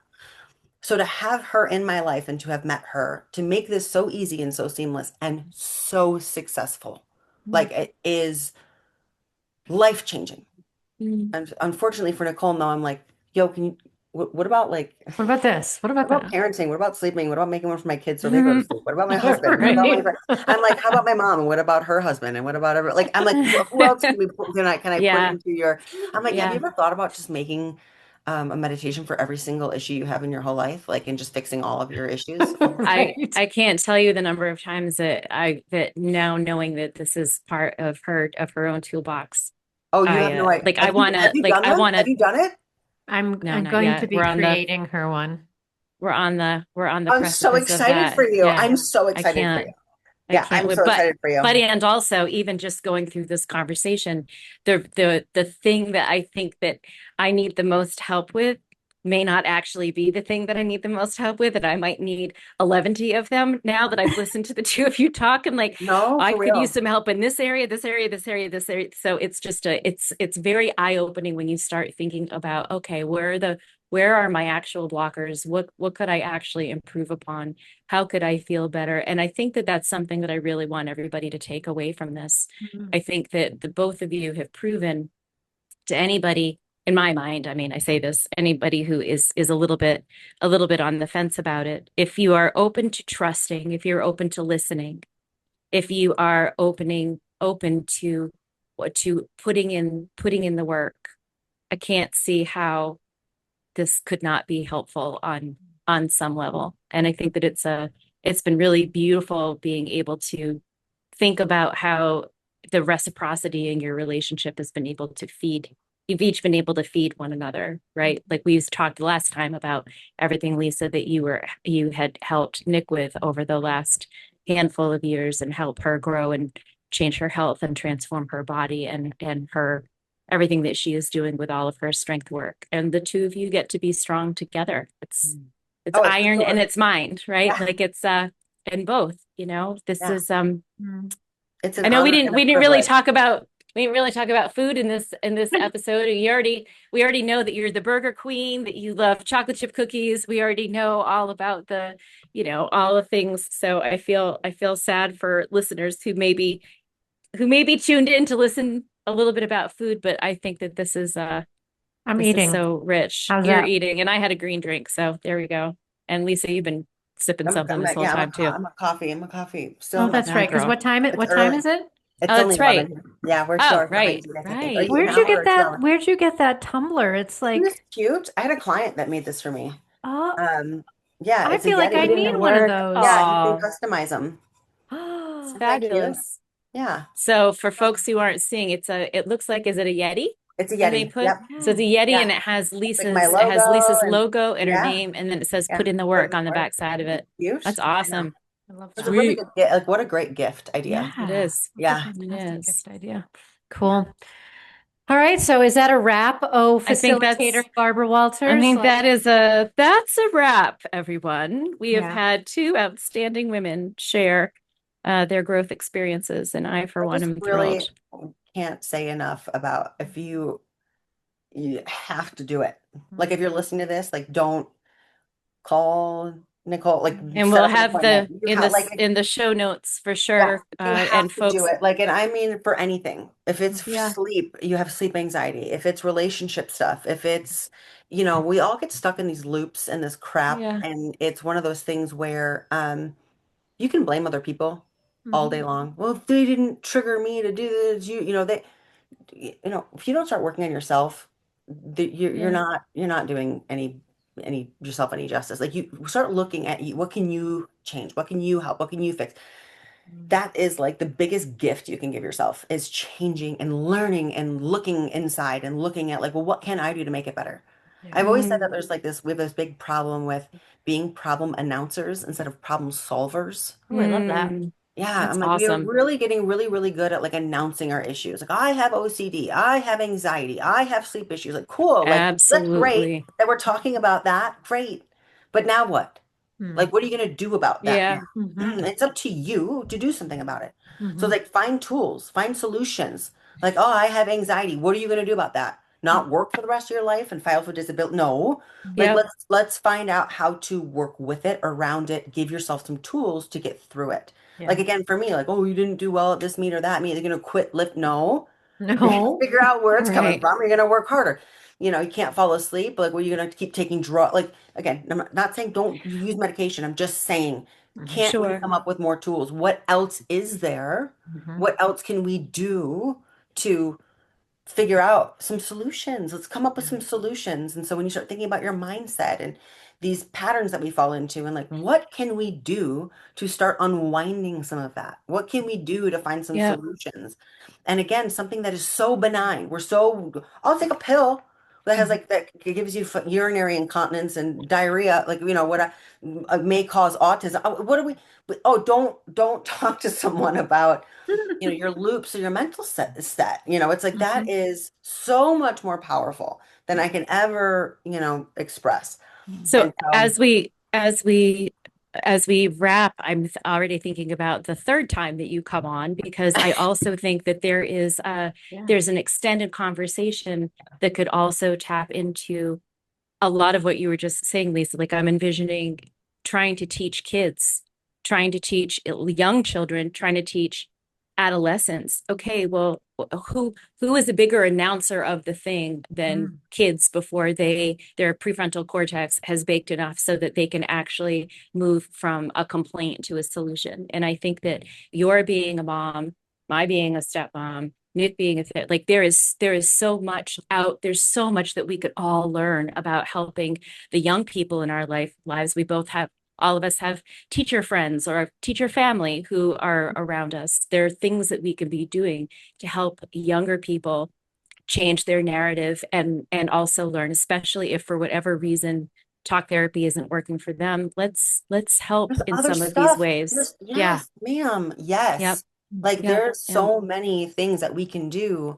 S3: So to have her in my life and to have met her, to make this so easy and so seamless and so successful, like it is life changing.
S2: Mm.
S3: And unfortunately for Nicole, now I'm like, yo, can you, what about like,
S1: What about this? What
S3: what
S1: about
S3: about
S1: that?
S3: parenting? What about sleeping? What about making one for my kids so they go to sleep? What about my husband? What about my
S1: Right.
S3: friend? I'm like, how about my mom? And what about her husband? And what about every, like, I'm like, who else can we put, can I put
S2: Yeah.
S3: into your, I'm like, have you
S2: Yeah.
S3: ever thought about just making a meditation for every single issue you have in your whole life? Like, and just fixing all of your issues?
S1: Right.
S2: I can't tell you the number of times that now knowing that this is part of her own toolbox.
S3: Oh, you have no idea.
S2: Like I
S3: Have
S2: wanna
S3: you
S2: like
S3: done
S2: I
S3: them? Have
S2: wanna
S3: you done it?
S2: no,
S1: I'm
S2: not
S1: going to
S2: yet.
S1: be creating her one.
S2: We're on the
S3: I'm so
S2: precipice of
S3: excited
S2: that.
S3: for you.
S2: Yeah.
S3: I'm so
S2: I
S3: excited for you.
S2: can't. I
S3: Yeah,
S2: can't
S3: I'm
S2: wait.
S3: so excited for you.
S2: But and also even just going through this conversation, the thing that I think that I need the most help with may not actually be the thing that I need the most help with, and I might need 11 of them now that I've listened to the two of you talk. And like,
S3: No,
S2: I
S3: for
S2: could use
S3: real.
S2: some help in this area, this area, this area, this area. So it's just it's very eye-opening when you start thinking about, okay, where are my actual blockers? What could I actually improve upon? How could I feel better? And I think that that's something that I really want everybody to take away from this.
S1: Mhm.
S2: I think that the both of you have proven to anybody, in my mind, I mean, I say this, anybody who is a little bit on the fence about it, if you are open to trusting, if you're open to listening, if you are open to putting in the work, I can't see how this could not be helpful on some level. And I think that it's been really beautiful being able to think about how the reciprocity in your relationship has been able to feed. You've each been able to feed one another, right? Like we talked last time about everything, Lisa, that you had helped Nick with over the last handful of years and help her grow and change her health and transform her body and her everything that she is doing with all of her strength work. And the two of you get to be strong together. It's
S3: Oh, it's
S2: iron and
S3: so,
S2: it's mind, right?
S3: yeah,
S2: Like it's and both, you know, this
S3: yeah.
S2: is
S1: Mhm.
S3: It's an
S2: I know
S3: honor and a privilege.
S2: we didn't really talk about food in this episode. We already know that you're the burger queen, that you love chocolate chip cookies. We already know all about the, you know, all the things. So I feel sad for listeners who may be tuned in to listen a little bit about food, but I think that
S1: I'm
S2: this is
S1: eating.
S2: so rich.
S1: How's
S2: You're
S1: that?
S2: eating, and I had a green drink, so there we go. And Lisa, you've been sipping something this whole
S3: Yeah,
S2: time too.
S3: I'm a coffee. I'm a coffee. Still
S1: Oh,
S3: in my
S1: that's
S2: Ah,
S1: right. Because
S3: coffee.
S2: girl.
S3: It's
S1: what time
S3: early.
S1: is it?
S3: It's
S2: Oh,
S3: only
S2: that's right.
S3: 11. Yeah, we're 2
S2: Oh,
S3: hours behind
S2: right,
S3: you guys, I think. Are
S2: right.
S3: you an hour or 2 hours?
S1: Where'd you get that tumbler? It's
S3: Isn't this
S1: like,
S3: cute? I had a client that made this for me.
S1: oh,
S3: Um, yeah,
S1: I
S3: it's a
S1: feel like
S2: Put
S1: I
S2: it
S3: Yeti.
S2: in the
S1: need one of
S2: work.
S1: those.
S3: Yeah, you can
S2: Oh,
S3: customize them.
S1: Oh,
S3: Isn't that cute?
S2: fabulous.
S3: Yeah,
S2: So for folks who aren't seeing, it looks like, is it a Yeti?
S3: it's a
S2: That they
S3: Yeti.
S2: put.
S3: Yep.
S2: So it's a
S1: yeah.
S2: Yeti
S3: Yeah.
S2: and
S3: It's like my
S2: It has
S3: logo
S2: Lisa's
S3: and
S2: logo and her
S3: yeah,
S2: name, and then it says
S3: yeah.
S2: put in the
S3: Put it
S2: work
S3: in
S2: on the
S3: work.
S2: back side of it.
S3: Cute.
S2: That's
S3: I know.
S2: awesome.
S1: I love
S3: It's a
S1: that.
S3: really
S2: Sweet.
S3: good gift. Like, what a great gift idea.
S2: It
S1: Yeah.
S2: is.
S1: That's a
S3: Yeah.
S2: It
S1: fantastic
S2: is.
S1: gift idea.
S3: Yeah.
S1: Cool. All right. So is that a wrap? Oh,
S2: I think
S1: facilitator Barbara
S2: I
S1: Walters.
S2: think
S1: Like,
S2: that's a wrap, everyone. We have
S1: yeah.
S2: had two outstanding women share their growth experiences, and I, for
S3: I
S2: one,
S3: just
S2: am
S3: really
S2: thrilled.
S3: can't say enough about if you have to do it. Like
S1: Mhm.
S3: if you're listening to this, like don't call Nicole, like
S2: And
S3: set
S2: we'll
S3: up an
S2: have
S3: appointment.
S2: the
S3: You have like
S2: in the show notes for
S3: yeah,
S2: sure.
S3: you have
S2: And
S3: to do
S2: folks,
S3: it. Like, and I mean for anything. If it's
S2: yeah,
S3: sleep, you have sleep anxiety. If it's relationship stuff, if it's, we all get stuck in these loops and this crap,
S2: yeah,
S3: and it's one of those things where you can blame other people all day long. Well, if they didn't trigger me to do this, if you don't start working on yourself,
S2: yeah,
S3: you're not doing any yourself any justice. Like you start looking at you, what can you change? What can you help? What can you fix? That is like the biggest gift you can give yourself is changing and learning and looking inside and looking at like, well, what can I do to make it better? I've always said that
S2: mm,
S3: there's like this, we have this big problem with being problem announcers instead of problem solvers.
S1: Oh, I love that.
S3: Yeah,
S2: that's
S3: I'm like, we are
S2: awesome.
S3: really getting really, really good at like announcing our issues. Like, I have OCD, I have anxiety, I have sleep issues. Like, cool. Like, that's great
S2: Absolutely.
S3: that we're talking about that. Great. But now what?
S1: Mm.
S3: Like, what are you going to do about that
S2: Yeah.
S3: now? It's up to you to do something about it. So,
S1: Mhm.
S3: like, find tools, find solutions. Like, oh, I have anxiety. What are you going to do about that? Not work for the rest of your life and file for disability? No. Like,
S2: Yep.
S3: let's find out how to work with it, around it, give yourself some tools to get through it.
S1: Yeah.
S3: Like again, for me, like, oh, you didn't do well at this meet or that meet. You're gonna quit lift. No. You're gonna
S1: No.
S3: figure out where it's coming
S2: Right.
S3: from. You're gonna work harder. You can't fall asleep. Like, well, you're gonna keep taking like again, I'm not saying don't use medication. I'm just saying,
S1: Mhm.
S3: can't we
S2: Sure.
S3: come up with more tools? What else is there?
S1: Mhm.
S3: What else can we do to figure out some solutions? Let's come up with some solutions. And so when you start thinking about your mindset and these patterns that we fall into, and like, what can we do to start unwinding some of that? What can we do to find some
S2: Yep.
S3: solutions? And again, something that is so benign. I'll take a pill that has like, that gives you urinary incontinence and diarrhea, like, may cause autism. What do we, oh, don't talk to someone about your loops or your mental set. It's like that
S1: Mhm.
S3: is so much more powerful than I can ever, express.
S2: So
S3: And so
S2: as we wrap, already thinking about the third time that you come on, because I also think that
S1: Yeah.
S2: there's an extended conversation that could also tap into a lot of what you were just saying, Lisa. Like I'm envisioning trying to teach kids, trying to teach young children, trying to teach adolescents. Okay, well, who is a bigger announcer of the thing than
S1: Mm.
S2: kids before their prefrontal cortex has baked enough so that they can actually move from a complaint to a solution. And I think that your being a mom, my being a stepmom, Nick being like there is so much there's so much that we could all learn about helping the young people in our lives. All of us have teacher friends or teacher family who are around us. There are things that we could be doing to help younger people change their narrative and also learn, especially if for whatever reason talk therapy isn't working for them. Let's help
S3: there's
S2: in
S3: other
S2: some of these
S3: stuff.
S2: ways. Yeah.
S3: Yes, ma'am.
S2: Yep.
S3: Yes. Like
S2: Yep.
S3: there's
S2: Yep.
S3: so many things that we can do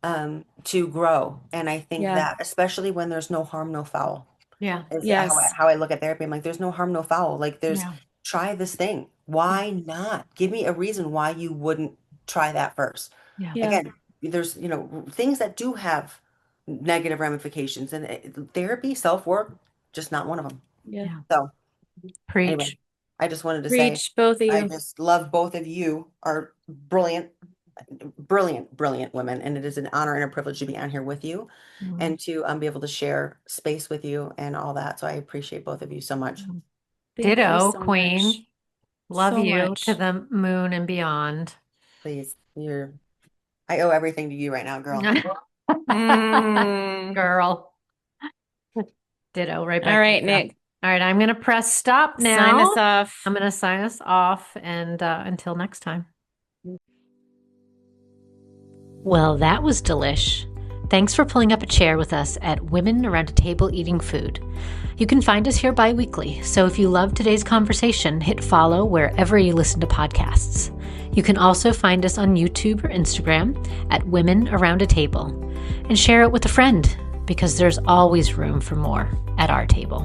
S3: to grow. And I think
S2: Yeah.
S3: that especially when there's no harm, no foul.
S1: Yeah.
S3: Is
S2: Yes.
S3: how I look at therapy. I'm like, there's no harm, no foul. Like
S1: Yeah.
S3: try this thing. Why not? Give me a reason why you wouldn't try that first.
S1: Yeah.
S2: Yeah.
S3: Again, there's, things that do have negative ramifications, and therapy, self-work, just not one of them.
S2: Yeah.
S1: Yeah.
S3: So anyway,
S1: Preach.
S3: I just wanted to say,
S2: Preach, both of
S3: I
S2: you.
S3: just love both of you are brilliant, brilliant, brilliant women. And it is an honor and a privilege to be on here with you
S1: Mhm.
S3: and to be able to share space with you and all that. So I appreciate both of you so much.
S2: Thank you
S1: Ditto,
S2: so
S1: Queen.
S2: much.
S1: Love
S2: So
S1: you
S2: much.
S1: to the moon and beyond.
S3: Please, I owe everything to you right now, girl.
S1: Girl. Ditto, right back
S2: All
S1: to
S2: right,
S1: you.
S2: Nick,
S1: All right, I'm going to press stop now.
S2: sign us off.
S1: I'm going to sign us off, and until next time. Well, that was delish. Thanks for pulling up a chair with us at Women Around a Table Eating Food. You can find us here bi-weekly, so if you love today's conversation, hit follow wherever you listen to podcasts. You can also find us on YouTube or Instagram at Women Around a Table, and share it with a friend, because there's always room for more at our table.